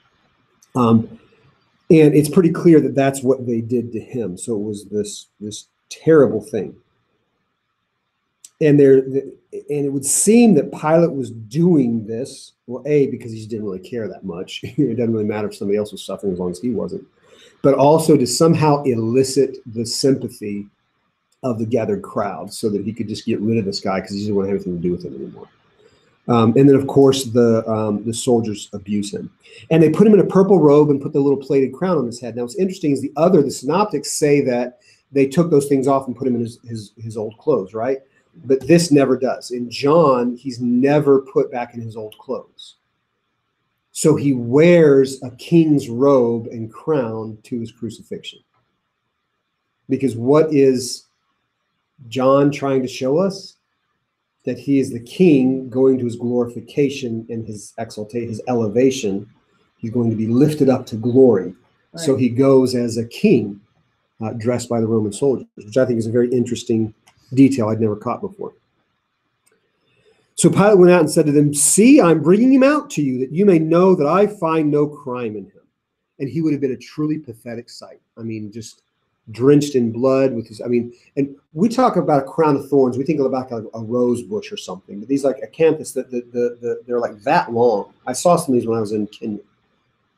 And it's pretty clear that that's what they did to him. So it was this terrible thing. And it would seem that Pilate was doing this, well, A, because he just didn't really care that much. It doesn't really matter if somebody else was suffering as long as he wasn't. But also to somehow elicit the sympathy of the gathered crowd so that he could just get rid of this guy because he didn't want to have anything to do with him anymore. And then, of course, the soldiers abuse him. And they put him in a purple robe and put the little plated crown on his head. Now, what's interesting is the synoptics say that they took those things off and put him in his old clothes, right? But this never does. In John, he's never put back in his old clothes. So he wears a king's robe and crown to his crucifixion. Because what is John trying to show us? That he is the king going to his glorification and his exaltation, his elevation. He's going to be lifted up to glory. Right. So he goes as a king dressed by the Roman soldiers, which I think is a very interesting detail I'd never caught before. So Pilate went out and said to them, "See, I'm bringing him out to you, that you may know that I find no crime in him." And he would have been a truly pathetic sight. I mean, just drenched in blood with his, and we talk about a crown of thorns. We think about like a rose bush or something, but these like acanthus, they're like that long. I saw some of these when I was in Kenya.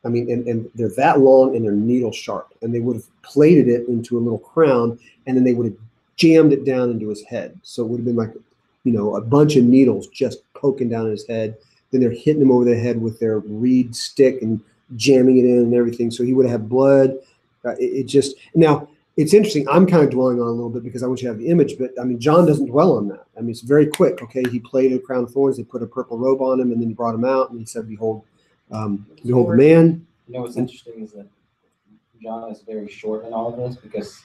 And they're that long and they're needle sharp, and they would have plated it into a little crown, and then they would have jammed it down into his head. So it would have been like, a bunch of needles just poking down in his head. Then they're hitting him over the head with their reed stick and jamming it in and everything. So he would have blood. Now it's interesting. I'm kind of dwelling on a little bit because I want you to have the image, but John doesn't dwell on that. It's very quick. Okay. He played a crown of thorns. They put a purple robe on him, and then he brought him out and he said, behold the man. What's interesting is that John is very short in all of this, because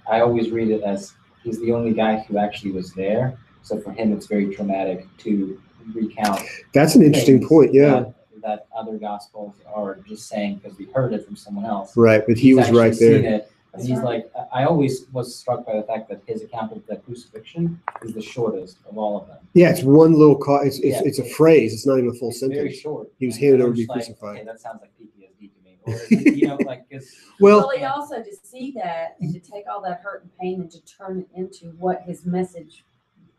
I always read it as he's the only guy who actually was there. So for him, it's very traumatic to recount. That's an interesting point. Yeah. That other gospels are just saying because we heard it from someone else. Right, but he was right there. And he's like, I always was struck by the fact that his account of the crucifixion is the shortest of all of them. Yeah, it's one little it's a phrase. It's not even a full sentence. Very short. He was handed over to be crucified. Okay, that sounds like PTSD to me. Or, well, he also to see that and to take all that hurt and pain and to turn it into what his message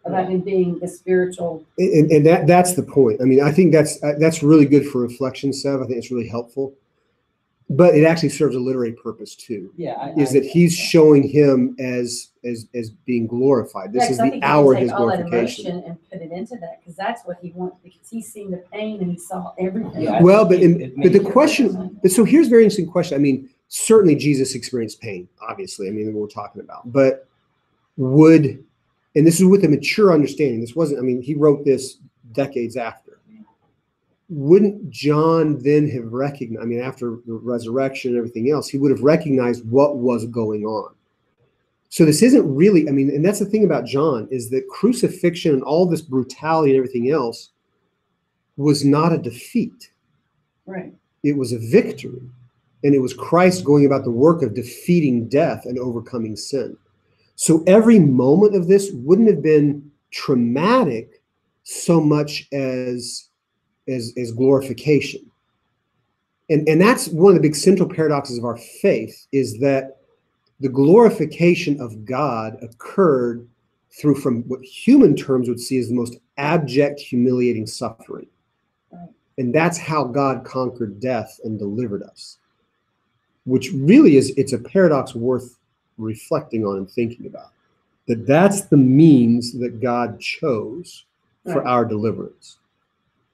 about him being the spiritual. And that's the point. I think that's really good for reflection, Sev. I think it's really helpful. But it actually serves a literary purpose too. Yeah, that he's showing him as being glorified. This is the hour of his glorification. All that emotion and put it into that, because that's what he wants, because he's seen the pain and he saw everything. Yeah, but the question. But so here's a very interesting question. Certainly Jesus experienced pain. Obviously, what we're talking about. But and this is with a mature understanding. This wasn't. He wrote this decades after. Wouldn't John then have recognized, after the resurrection and everything else, he would have recognized what was going on. So this isn't really, and that's the thing about John, is that crucifixion and all this brutality and everything else was not a defeat. Right. It was a victory. And it was Christ going about the work of defeating death and overcoming sin. So every moment of this wouldn't have been traumatic so much as glorification. And that's one of the big central paradoxes of our faith, is that the glorification of God occurred through, from what human terms would see as the most abject, humiliating suffering. Right. And that's how God conquered death and delivered us, which really it's a paradox worth reflecting on and thinking about. That's the means that God chose for our deliverance.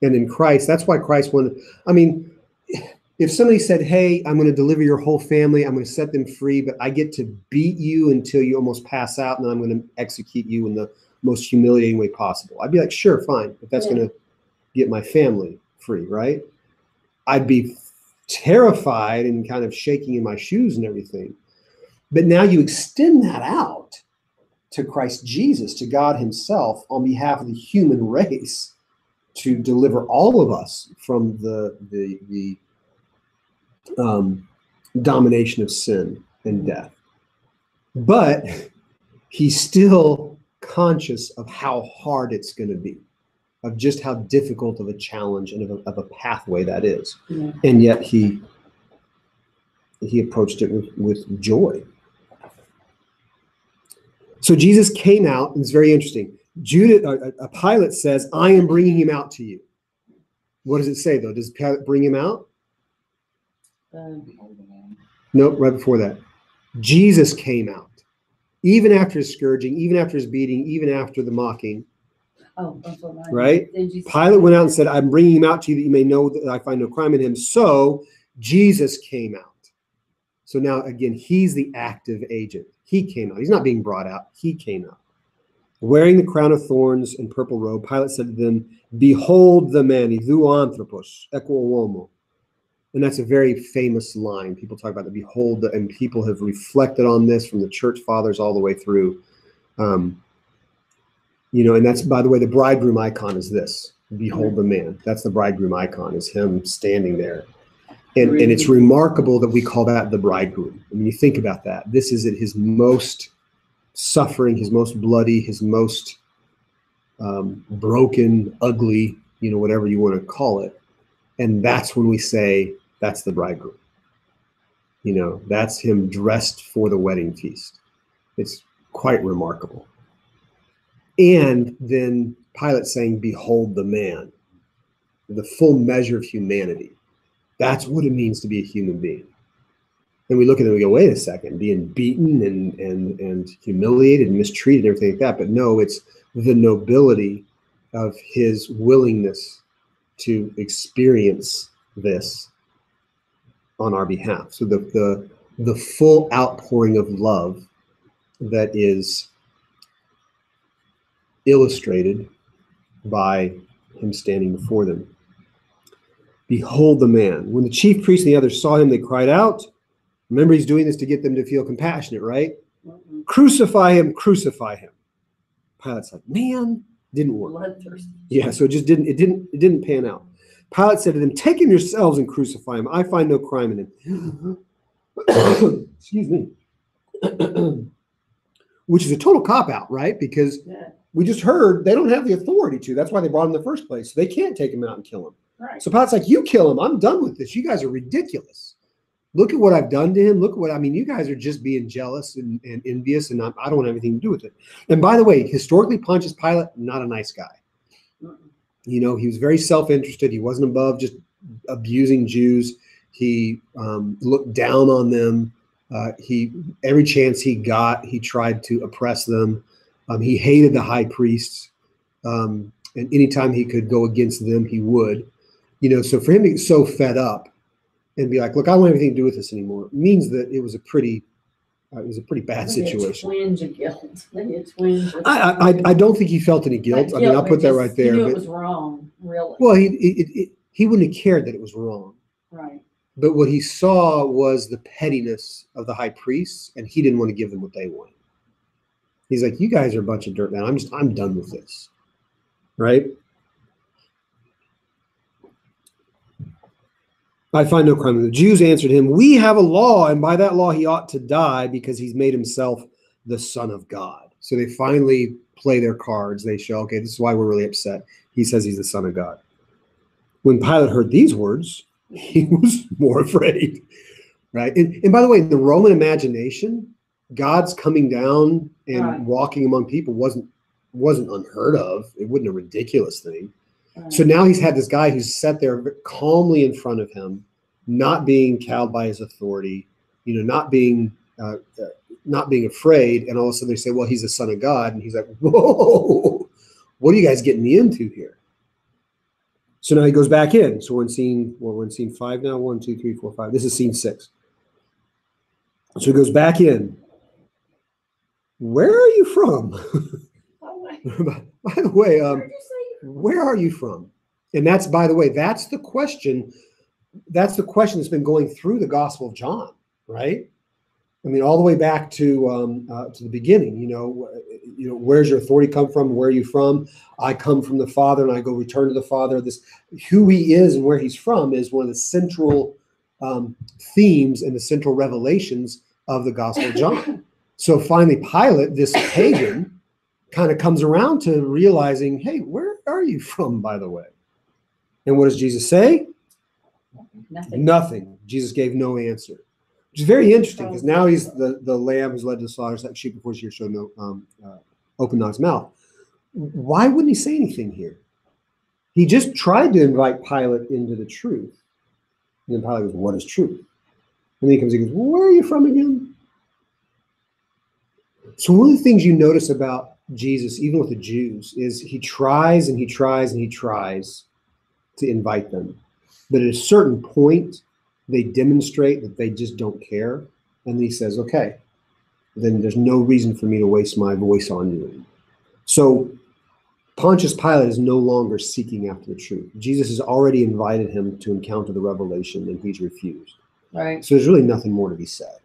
And in Christ, that's why Christ wanted, if somebody said, hey, I'm going to deliver your whole family, I'm going to set them free, but I get to beat you until you almost pass out, and then I'm going to execute you in the most humiliating way possible, I'd be like, sure, fine, but that's going to get my family free, right? I'd be terrified and kind of shaking in my shoes and everything. But now you extend that out to Christ Jesus, to God himself, on behalf of the human race, to deliver all of us from the domination of sin and death. But he's still conscious of how hard it's going to be, of just how difficult of a challenge and of a pathway that is. Yeah. And yet he approached it with joy. So Jesus came out, and it's very interesting. Pilate says, I am bringing him out to you. What does it say, though? Does Pilate bring him out? Nope, right before that. Jesus came out. Even after his scourging, even after his beating, even after the mocking. Oh, that's what I Right? Then Jesus Pilate went out and said, I'm bringing him out to you that you may know that I find no crime in him. So Jesus came out. So now, again, he's the active agent. He came out. He's not being brought out. He came out. Wearing the crown of thorns and purple robe, Pilate said to them, behold the man, idou anthropos, eko homo. And that's a very famous line. People talk about the behold, and people have reflected on this from the church fathers all the way through. And that's, by the way, the bridegroom icon is this. Behold the man. That's the bridegroom icon, is him standing there. And it's remarkable that we call that the bridegroom. I mean, you think about that. This is at his most suffering, his most bloody, his most broken, ugly, whatever you want to call it. And that's when we say that's the bridegroom. That's him dressed for the wedding feast. It's quite remarkable. And then Pilate saying, behold the man, the full measure of humanity. That's what it means to be a human being. And we look at it and we go, wait a second, being beaten and humiliated and mistreated and everything like that. But no, it's the nobility of his willingness to experience this on our behalf. So the full outpouring of love that is illustrated by him standing before them. Behold the man. When the chief priests and the others saw him, they cried out. Remember, he's doing this to get them to feel compassionate, right? Mm-hmm. Crucify him, crucify him. Pilate's like, man, didn't work. Bloodthirsty. Yeah, so it didn't pan out. Pilate said to them, take him yourselves and crucify him. I find no crime in him. Excuse me. Which is a total cop-out, right? Because we just heard they don't have the authority to. That's why they brought him in the first place. So they can't take him out and kill him. Right. So Pilate's like, you kill him. I'm done with this. You guys are ridiculous. Look at what I've done to him. Look at what, you guys are just being jealous and envious, and I don't want anything to do with it. And by the way, historically, Pontius Pilate, not a nice guy. He was very self-interested. He wasn't above just abusing Jews. He looked down on them. Every chance he got, he tried to oppress them. He hated the high priests. And anytime he could go against them, he would. So for him to get so fed up and be like, look, I don't want anything to do with this anymore, means that it was a pretty bad situation. Twinge of guilt. Maybe a twinge. I don't think he felt any guilt. I mean, I'll put that right there. He knew it was wrong, really. Well, he wouldn't have cared that it was wrong. Right. But what he saw was the pettiness of the high priests, and he didn't want to give them what they wanted. He's like, you guys are a bunch of dirt, man. I'm done with this. Right? I find no crime. The Jews answered him, we have a law, and by that law he ought to die because he's made himself the Son of God. So they finally play their cards. They show, okay, this is why we're really upset. He says he's the Son of God. When Pilate heard these words, he was more afraid. Right? And by the way, in the Roman imagination, God's coming down and walking among people wasn't unheard of. It wasn't a ridiculous thing. So now he's had this guy who's sat there calmly in front of him, not being cowed by his authority, not being afraid. And all of a sudden they say, well, he's the Son of God. And he's like, whoa, what are you guys getting me into here? So now he goes back in. So we're in scene 5 now. 1, 2, 3, 4, 5. This is scene 6. So he goes back in. Where are you from? By the way, where are you from? And that's, by the way, that's the question. That's the question that's been going through the Gospel of John, right? I mean, all the way back to the beginning. Where's your authority come from? Where are you from? I come from the Father, and I go return to the Father. This, who he is and where he's from, is one of the central themes and the central revelations of the Gospel of John. So finally, Pilate, this pagan, kind of comes around to realizing, hey, where are you from, by the way? And what does Jesus say? Nothing. Jesus gave no answer, which is very interesting because now he's the lamb who's led to the slaughter, like sheep before shears showed no open not his mouth. Why wouldn't he say anything here? He just tried to invite Pilate into the truth. And then Pilate goes, what is truth? And then he comes and goes, well, where are you from again? So one of the things you notice about Jesus, even with the Jews, is he tries and he tries and he tries to invite them. But at a certain point, they demonstrate that they just don't care. And then he says, okay, then there's no reason for me to waste my voice on you. So Pontius Pilate is no longer seeking after the truth. Jesus has already invited him to encounter the revelation, and he's refused. Right. So there's really nothing more to be said.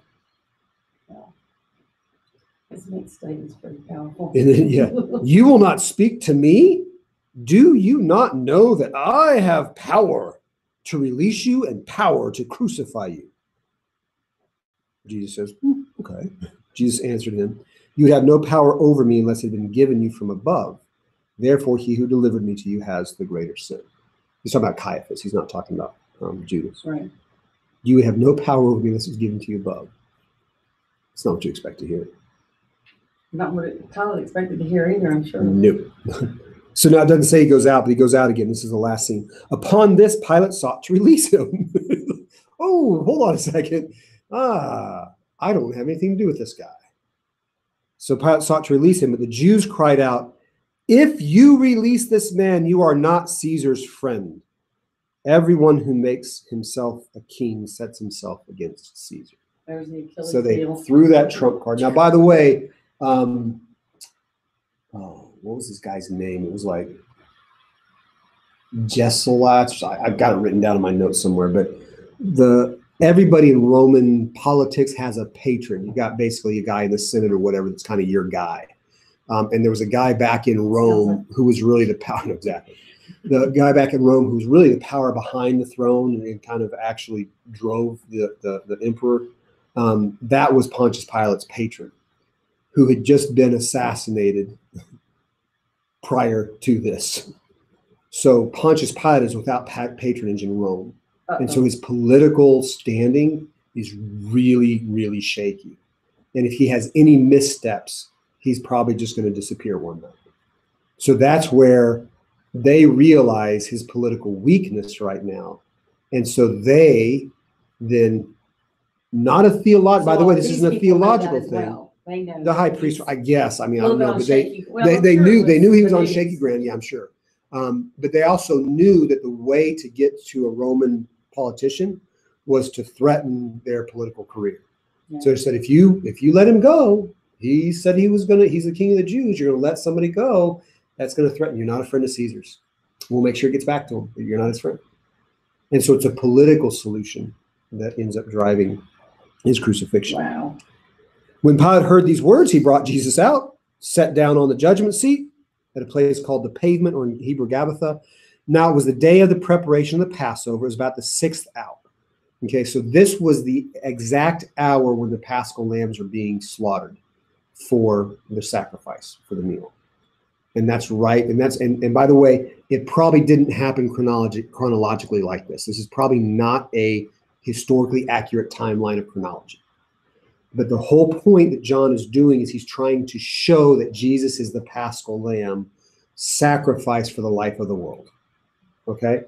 His next statement's pretty powerful. And then, yeah, you will not speak to me? Do you not know that I have power to release you and power to crucify you? Jesus says, okay. Jesus answered him, you would have no power over me unless it had been given you from above. Therefore, he who delivered me to you has the greater sin. He's talking about Caiaphas. He's not talking about Judas. Right. You would have no power over me unless it's given to you above. It's not what you expect to hear. Not what Pilate expected to hear either, I'm sure. No. So now it doesn't say he goes out, but he goes out again. This is the last scene. Upon this, Pilate sought to release him. Oh, hold on a second. I don't have anything to do with this guy. So Pilate sought to release him, but the Jews cried out, if you release this man, you are not Caesar's friend. Everyone who makes himself a king sets himself against Caesar. There's the Achilles So they heel. threw that trump card. Now, by the way, what was this guy's name? It was like Gesselat. I've got it written down in my notes somewhere, but everybody in Roman politics has a patron. You got basically a guy in the Senate or whatever that's kind of your guy. And there was a guy back in Rome who was really the power. Exactly. The guy back in Rome who was really the power behind the throne and kind of actually drove the emperor. That was Pontius Pilate's patron, who had just been assassinated prior to this. So Pontius Pilate is without patronage in Rome. And so his political standing is really, really shaky. And if he has any missteps, he's probably just going to disappear one night. So that's where they realize his political weakness right now. And so they then, not a theological, by the way, this isn't a theological thing. Well. They know The high priest, I guess. I mean, I don't know, but they knew he was on shaky ground. Yeah, I'm sure. But they also knew that the way to get to a Roman politician was to threaten their political career. Yeah. So they said, if you let him go, he said he's the king of the Jews. You're going to let somebody go. That's going to threaten. You're not a friend of Caesar's. We'll make sure it gets back to him, but you're not his friend. And so it's a political solution that ends up driving his crucifixion. Wow. When Pilate heard these words, he brought Jesus out, sat down on the judgment seat at a place called the Pavement, or in Hebrew, Gabbatha. Now it was the day of the preparation of the Passover. It was about the 6th hour. Okay, so this was the exact hour when the Paschal lambs are being slaughtered for the sacrifice, for the meal. And that's right. And by the way, it probably didn't happen chronologically like this. This is probably not a historically accurate timeline of chronology. But the whole point that John is doing is he's trying to show that Jesus is the Paschal lamb sacrificed for the life of the world. Okay?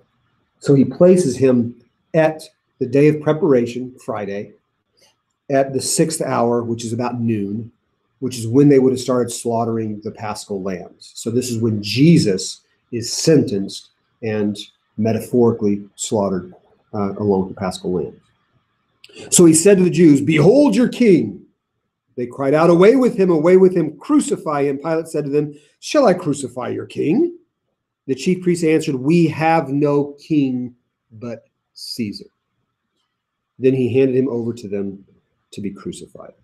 So he places him at the day of preparation, Friday, at the 6th hour, which is about noon, which is when they would have started slaughtering the Paschal lambs. So this is when Jesus is sentenced and metaphorically slaughtered along with the Paschal lambs. So he said to the Jews, behold your king. They cried out, away with him, crucify him. Pilate said to them, shall I crucify your king? The chief priests answered, we have no king but Caesar. Then he handed him over to them to be crucified.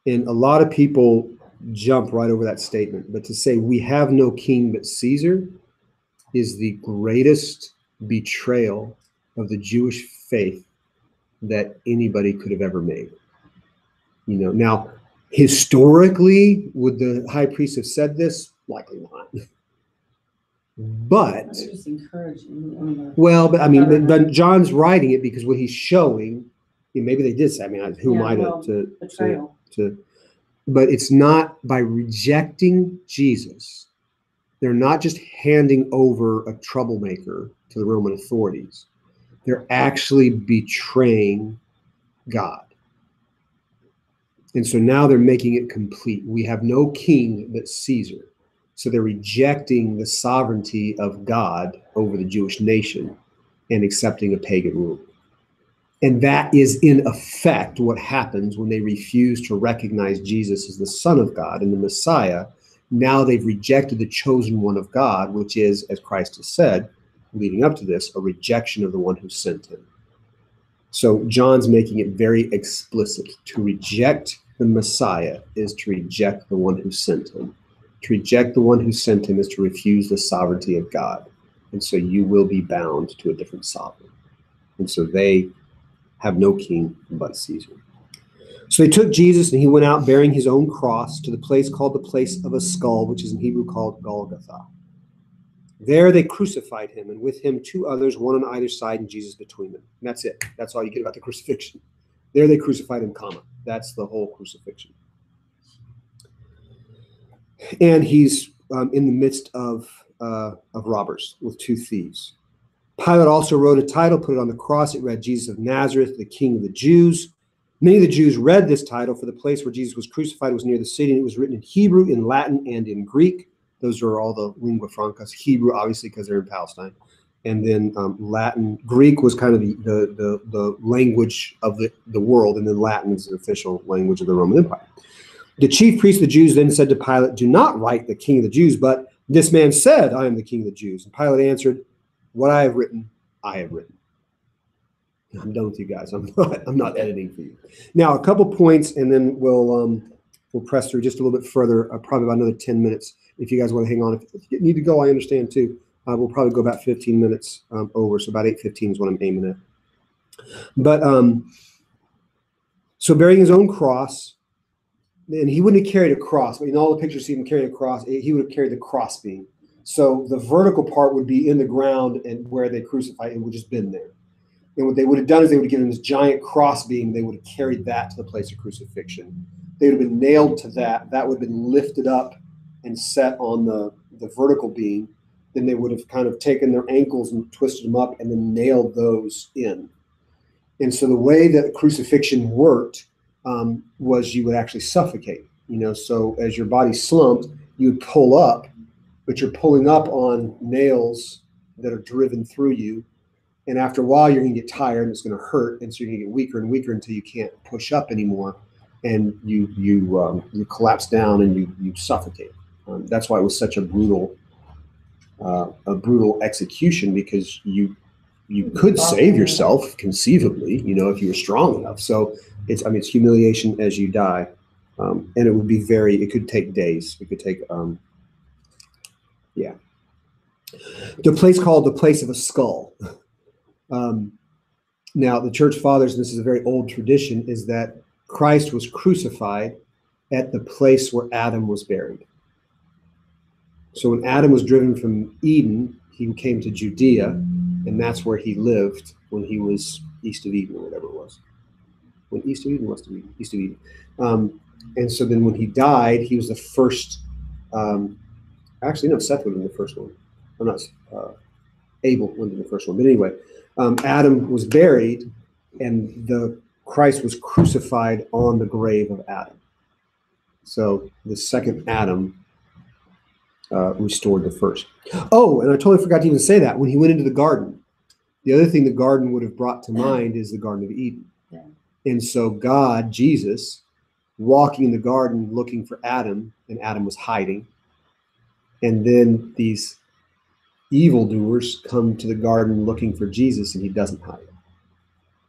And a lot of people jump right over that statement. But to say we have no king but Caesar is the greatest betrayal of the Jewish faith that anybody could have ever made. You know, now, historically, would the high priest have said this? Likely not. But just encouraging. Well, but I mean, but John's writing it because what he's showing, maybe they did say, I mean, who am I to but it's not by rejecting Jesus. They're not just handing over a troublemaker to the Roman authorities. They're actually betraying God. And so now they're making it complete. We have no king but Caesar. So they're rejecting the sovereignty of God over the Jewish nation and accepting a pagan rule. And that is in effect what happens when they refuse to recognize Jesus as the Son of God and the Messiah. Now they've rejected the chosen one of God, which is, as Christ has said, leading up to this, a rejection of the one who sent him. So John's making it very explicit. To reject the Messiah is to reject the one who sent him. To reject the one who sent him is to refuse the sovereignty of God. And so you will be bound to a different sovereign. And so they have no king but Caesar. So they took Jesus and he went out bearing his own cross to the place called the place of a skull, which is in Hebrew called Golgotha. There they crucified him, and with him 2 others, one on either side, and Jesus between them. And that's it. That's all you get about the crucifixion. There they crucified him, comma. That's the whole crucifixion. And he's in the midst of robbers with 2 thieves. Pilate also wrote a title, put it on the cross. It read, Jesus of Nazareth, the King of the Jews. Many of the Jews read this title, for the place where Jesus was crucified was near the city, and it was written in Hebrew, in Latin, and in Greek. Those are all the lingua francas. Hebrew, obviously, because they're in Palestine. And then Latin. Greek was kind of the language of the world, and then Latin is the official language of the Roman Empire. The chief priest of the Jews then said to Pilate, do not write the King of the Jews, but this man said, I am the King of the Jews. And Pilate answered, what I have written, I have written. I'm done with you guys. I'm not editing for you. Now, a couple points, and then we'll press through just a little bit further, probably about another 10 minutes. If you guys want to hang on. If you need to go, I understand too. We'll probably go about 15 minutes over, so about 8:15 is what I'm aiming at. But so bearing his own cross, and he wouldn't have carried a cross, but in all the pictures you see him carrying a cross, he would have carried the crossbeam. So the vertical part would be in the ground, and where they crucified, it would just been there. And what they would have done is they would have given him this giant crossbeam. They would have carried that to the place of crucifixion. They would have been nailed to that. That would have been lifted up and set on the vertical beam. Then they would have kind of taken their ankles and twisted them up and then nailed those in. And so the way that crucifixion worked was you would actually suffocate. So as your body slumped, you would pull up, but you're pulling up on nails that are driven through you. And after a while, you're going to get tired and it's going to hurt. And so you're going to get weaker and weaker until you can't push up anymore. And you collapse down and you suffocate. That's why it was such a brutal execution, because you could save yourself conceivably, if you were strong enough. So it's humiliation as you die. And it would be it could take days. It could take, the place called the place of a skull. Now, the church fathers, and this is a very old tradition, is that Christ was crucified at the place where Adam was buried. So when Adam was driven from Eden, he came to Judea, and that's where he lived when he was east of Eden, or whatever it was. When east of Eden, west of Eden, east of Eden. And so then when he died, he was the first. Actually, no, Seth would have been the first one. I'm not. Abel would have been the first one. But anyway, Adam was buried, and Christ was crucified on the grave of Adam. So the second Adam restored the first. Oh, and I totally forgot to even say that. When he went into the garden, the other thing the garden would have brought to mind is the Garden of Eden. Yeah. And so God, Jesus, walking in the garden looking for Adam, and Adam was hiding. And then these evildoers come to the garden looking for Jesus, and he doesn't hide.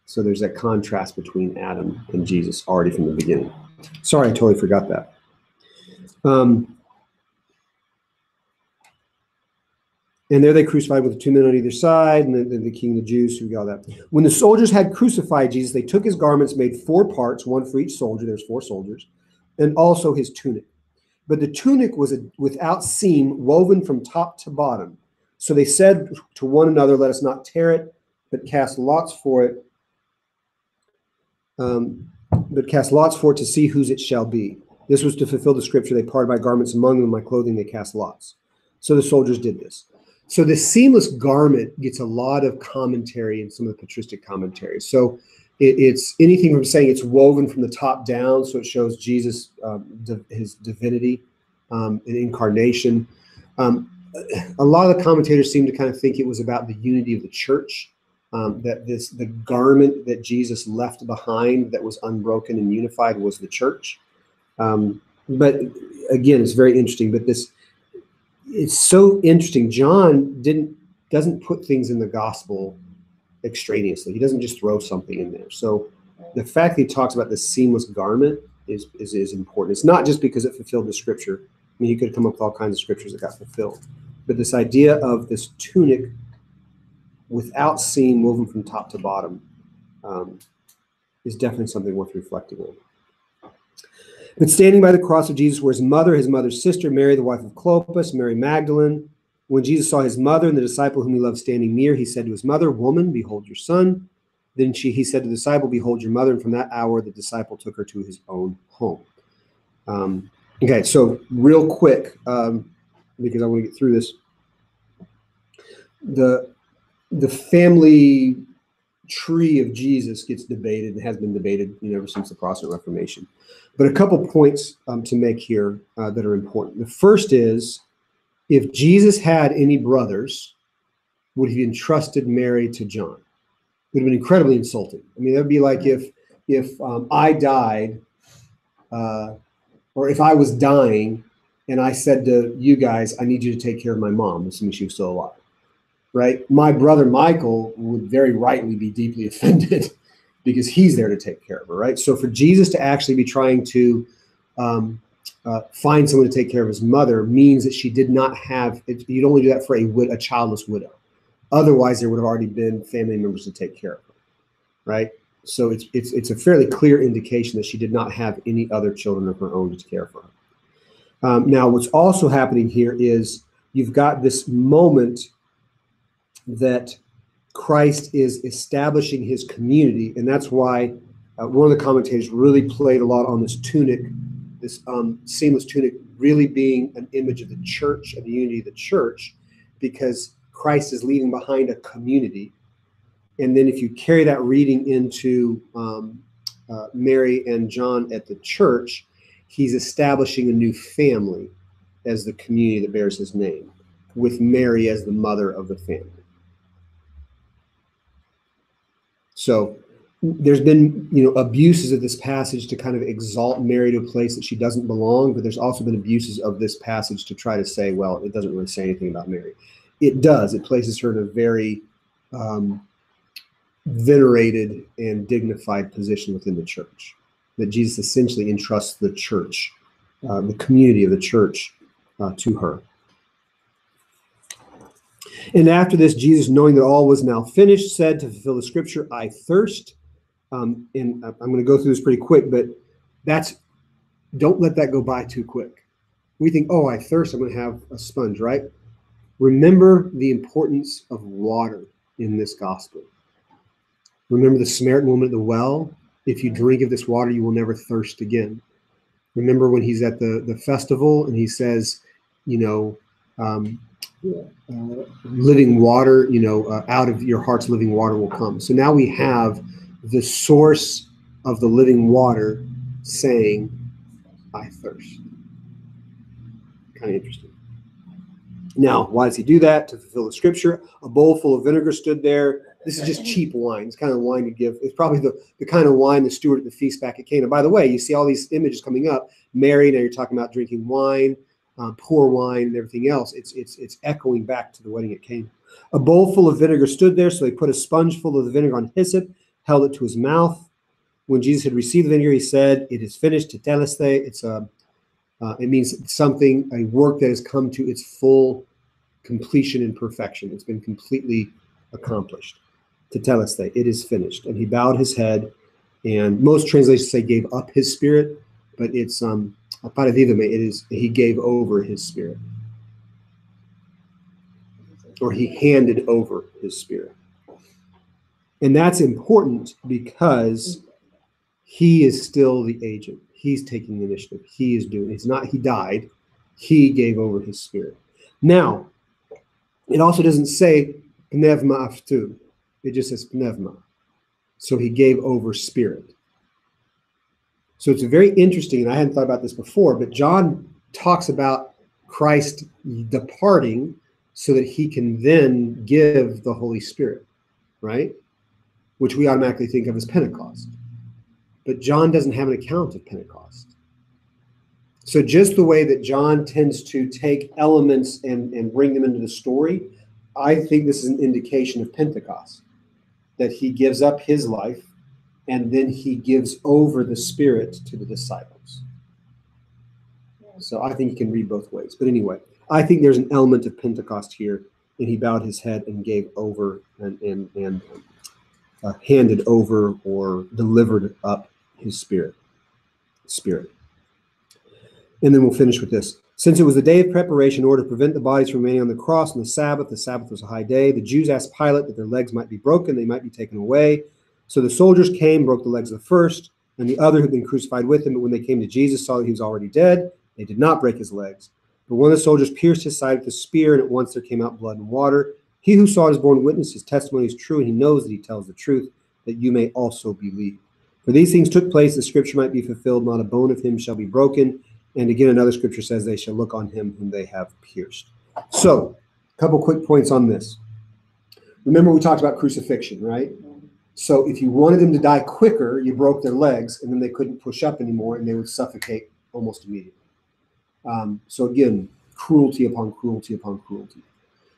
So there's that contrast between Adam and Jesus already from the beginning. Sorry, I totally forgot that. And there they crucified with the 2 men on either side, and then the king of the Jews, who got that. When the soldiers had crucified Jesus, they took his garments, made 4 parts, one for each soldier. There's 4 soldiers, and also his tunic. But the tunic was without seam, woven from top to bottom. So they said to one another, let us not tear it, but cast lots for it. To see whose it shall be. This was to fulfill the scripture. They parted my garments among them, my clothing they cast lots. So the soldiers did this. So the seamless garment gets a lot of commentary in some of the patristic commentaries. So It's anything from saying it's woven from the top down, so it shows Jesus, his divinity, and incarnation. A lot of the commentators seem to kind of think it was about the unity of the church, that the garment that Jesus left behind that was unbroken and unified was the church. But again, it's very interesting. But it's so interesting. John doesn't put things in the gospel extraneously. He doesn't just throw something in there. So the fact that he talks about the seamless garment is important. It's not just because it fulfilled the scripture. I mean, he could come up with all kinds of scriptures that got fulfilled. But this idea of this tunic without seam woven from top to bottom is definitely something worth reflecting on. But standing by the cross of Jesus were his mother's sister, Mary, the wife of Clopas, Mary Magdalene. When Jesus saw his mother and the disciple whom he loved standing near, he said to his mother, "Woman, behold your son." Then he said to the disciple, "Behold your mother." And from that hour, the disciple took her to his own home. Okay, so real quick, because I want to get through this. The family tree of Jesus gets debated and has been debated ever since the Protestant Reformation. But a couple points to make here that are important. The first is, if Jesus had any brothers, would he have entrusted Mary to John? It would have been incredibly insulting. I mean, that would be like if I died, or if I was dying and I said to you guys, "I need you to take care of my mom," assuming she was still alive, right? My brother Michael would very rightly be deeply offended because he's there to take care of her, right? So for Jesus to actually be trying to find someone to take care of his mother means that she did not have, you'd only do that for a childless widow. Otherwise, there would have already been family members to take care of her, right? So it's a fairly clear indication that she did not have any other children of her own to care for her. Now, what's also happening here is you've got this moment that Christ is establishing his community, and that's why one of the commentators really played a lot on this tunic, this seamless tunic really being an image of the church and the unity of the church, because Christ is leaving behind a community. And then if you carry that reading into Mary and John at the church, he's establishing a new family as the community that bears his name, with Mary as the mother of the family. So there's been, abuses of this passage to kind of exalt Mary to a place that she doesn't belong, but there's also been abuses of this passage to try to say, well, it doesn't really say anything about Mary. It does. It places her in a very venerated and dignified position within the church, that Jesus essentially entrusts the church, the community of the church, to her. And after this, Jesus, knowing that all was now finished, said, to fulfill the scripture, "I thirst." And I'm going to go through this pretty quick, but don't let that go by too quick. We think, "Oh, I thirst, I'm going to have a sponge," right? Remember the importance of water in this gospel. Remember the Samaritan woman at the well. If you drink of this water, you will never thirst again. Remember when he's at the festival and he says, living water, out of your heart's living water will come. So now we have the source of the living water saying, "I thirst." Kind of interesting. Now, why does he do that? To fulfill the scripture. A bowl full of vinegar stood there. This is just cheap wine. It's kind of wine you give. It's probably the kind of wine the steward at the feast back at Cana. By the way, you see all these images coming up. Mary, now you're talking about drinking wine, poor wine, and everything else. It's echoing back to the wedding at Cana. A bowl full of vinegar stood there, so they put a sponge full of the vinegar on hyssop, held it to his mouth. When Jesus had received the vinegar, he said, "It is finished." Tetelestai. It means something, a work that has come to its full completion and perfection. It's been completely accomplished. Tetelestai, it is finished. And he bowed his head, and most translations say gave up his spirit, but it's paradidome, it is he gave over his spirit. Or he handed over his spirit. And that's important because he is still the agent. He's taking the initiative. He is doing it. It's not he died. He gave over his spirit. Now, it also doesn't say pneuma aftu. It just says pneuma. So he gave over spirit. So it's very interesting, and I hadn't thought about this before, but John talks about Christ departing so that he can then give the Holy Spirit, right? Which we automatically think of as Pentecost. But John doesn't have an account of Pentecost. So just the way that John tends to take elements and bring them into the story, I think this is an indication of Pentecost, that he gives up his life and then he gives over the Spirit to the disciples. So I think you can read both ways. But anyway, I think there's an element of Pentecost here, and he bowed his head and gave over and handed over or delivered up his spirit. And then we'll finish with this. Since it was the day of preparation in order to prevent the bodies from remaining on the cross on the Sabbath was a high day, the Jews asked Pilate that their legs might be broken, they might be taken away. So the soldiers came, broke the legs of the first and the other who had been crucified with him. But when they came to Jesus, saw that he was already dead. They did not break his legs. But one of the soldiers pierced his side with a spear, and at once there came out blood and water. He who saw it is borne witness. His testimony is true, and he knows that he tells the truth, that you may also believe. For these things took place, the scripture might be fulfilled, not a bone of him shall be broken. And again, another scripture says they shall look on him whom they have pierced. So, a couple quick points on this. Remember we talked about crucifixion, right? So if you wanted them to die quicker, you broke their legs, and then they couldn't push up anymore, and they would suffocate almost immediately. So again, cruelty upon cruelty upon cruelty.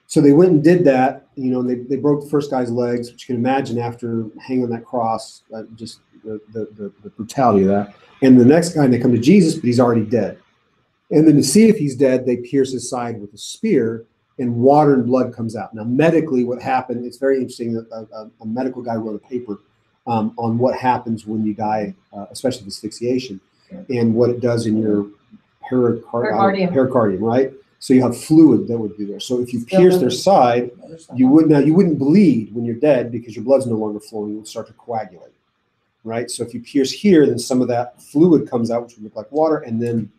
So they went and did that, they broke the first guy's legs, which you can imagine after hanging on that cross, just the brutality of that. And the next guy, and they come to Jesus, but he's already dead. And then to see if he's dead, they pierce his side with a spear, and water and blood comes out. Now, medically, what happened, it's very interesting. A medical guy wrote a paper on what happens when you die, especially with asphyxiation, and what it does in your pericardium, right? So you have fluid that would be there. So if you pierce their side, you wouldn't bleed when you're dead because your blood's no longer flowing. It would start to coagulate, right? So if you pierce here, then some of that fluid comes out, which would look like water, and then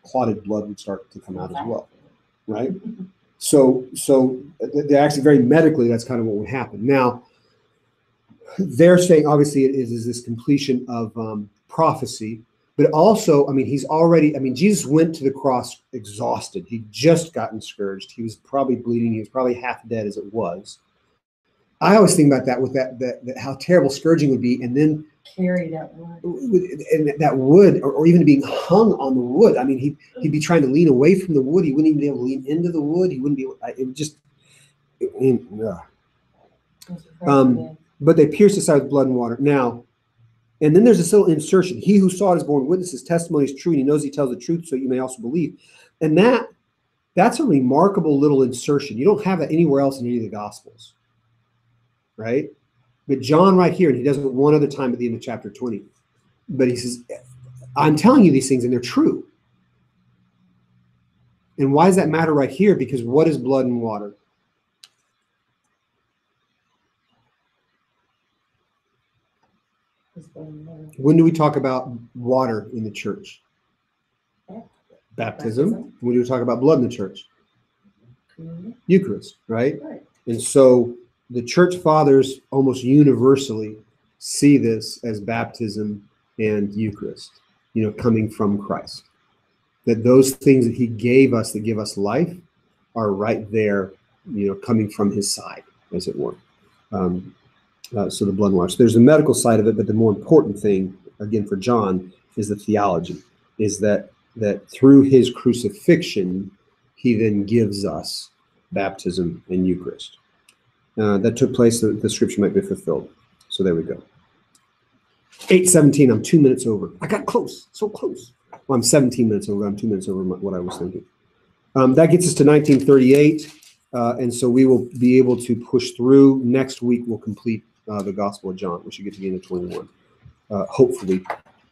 clotted blood would start to come out as well, right? So they're actually very medically, that's kind of what would happen. Now, they're saying obviously it is this completion of prophecy. But also, Jesus went to the cross exhausted. He'd just gotten scourged. He was probably bleeding. He was probably half dead as it was. I always think about that with that how terrible scourging would be, and then carry that wood, and that wood, or even being hung on the wood. I mean, he'd be trying to lean away from the wood. He wouldn't even be able to lean into the wood. He wouldn't be. It would just. But they pierced his side with blood and water. Now. And then there's this little insertion. He who saw it is borne witness. His testimony is true, and he knows he tells the truth, so you may also believe. And that's a remarkable little insertion. You don't have that anywhere else in any of the Gospels, right? But John right here, and he does it one other time at the end of chapter 20. But he says, I'm telling you these things, and they're true. And why does that matter right here? Because what is blood and water? When do we talk about water in the church? Baptism. When do we talk about blood in the church? Eucharist, right? And so the church fathers almost universally see this as baptism and Eucharist, coming from Christ. That those things that he gave us that give us life are right there, coming from his side, as it were. So the blood and water. So there's the medical side of it, but the more important thing, again, for John, is the theology, is that through his crucifixion, he then gives us baptism and Eucharist. That took place so that the scripture might be fulfilled. So there we go. 8:17, I'm 2 minutes over. I got close, so close. Well, I'm 17 minutes over. I'm 2 minutes over what I was thinking. That gets us to 1938, and so we will be able to push through. Next week, we'll complete the Gospel of John, which should get to the end of 21, hopefully.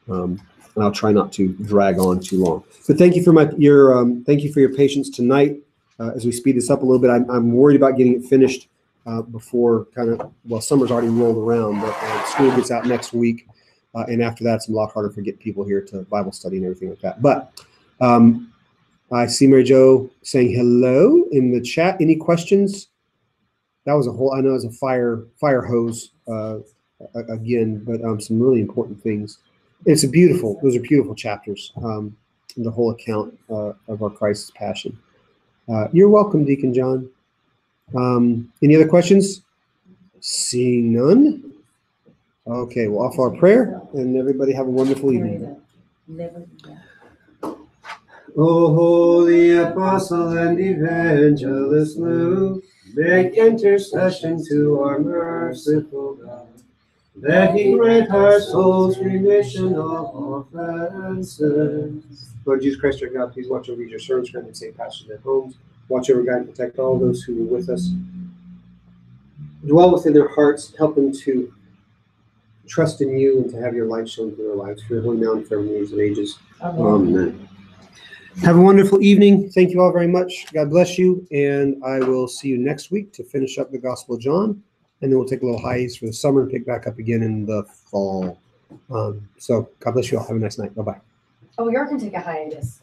And I'll try not to drag on too long. But thank you for your patience tonight as we speed this up a little bit. I'm worried about getting it finished before summer's already rolled around, but school gets out next week, and after that, it's a lot harder to get people here to Bible study and everything like that. But I see Mary Jo saying hello in the chat. Any questions? That was I know it was a fire hose again, but some really important things. Those are beautiful chapters, the whole account of our Christ's passion. You're welcome, Deacon John. Any other questions? Seeing none. Okay, we'll offer our prayer, and everybody have a wonderful evening. O holy apostle and evangelist Luke, make intercession to our merciful God, that he grant our souls remission of offenses. Lord Jesus Christ, our God, please watch over your servants, grant them safe passage at homes. Watch over, guide, and protect all those who were with us. Dwell within their hearts, help them to trust in you and to have your light shown through their lives. For your holy now and forever, in the ages of ages. Amen. Have a wonderful evening. Thank you all very much. God bless you. And I will see you next week to finish up the Gospel of John. And then we'll take a little hiatus for the summer and pick back up again in the fall. So God bless you all. Have a nice night. Bye-bye. Oh, you're going to take a hiatus.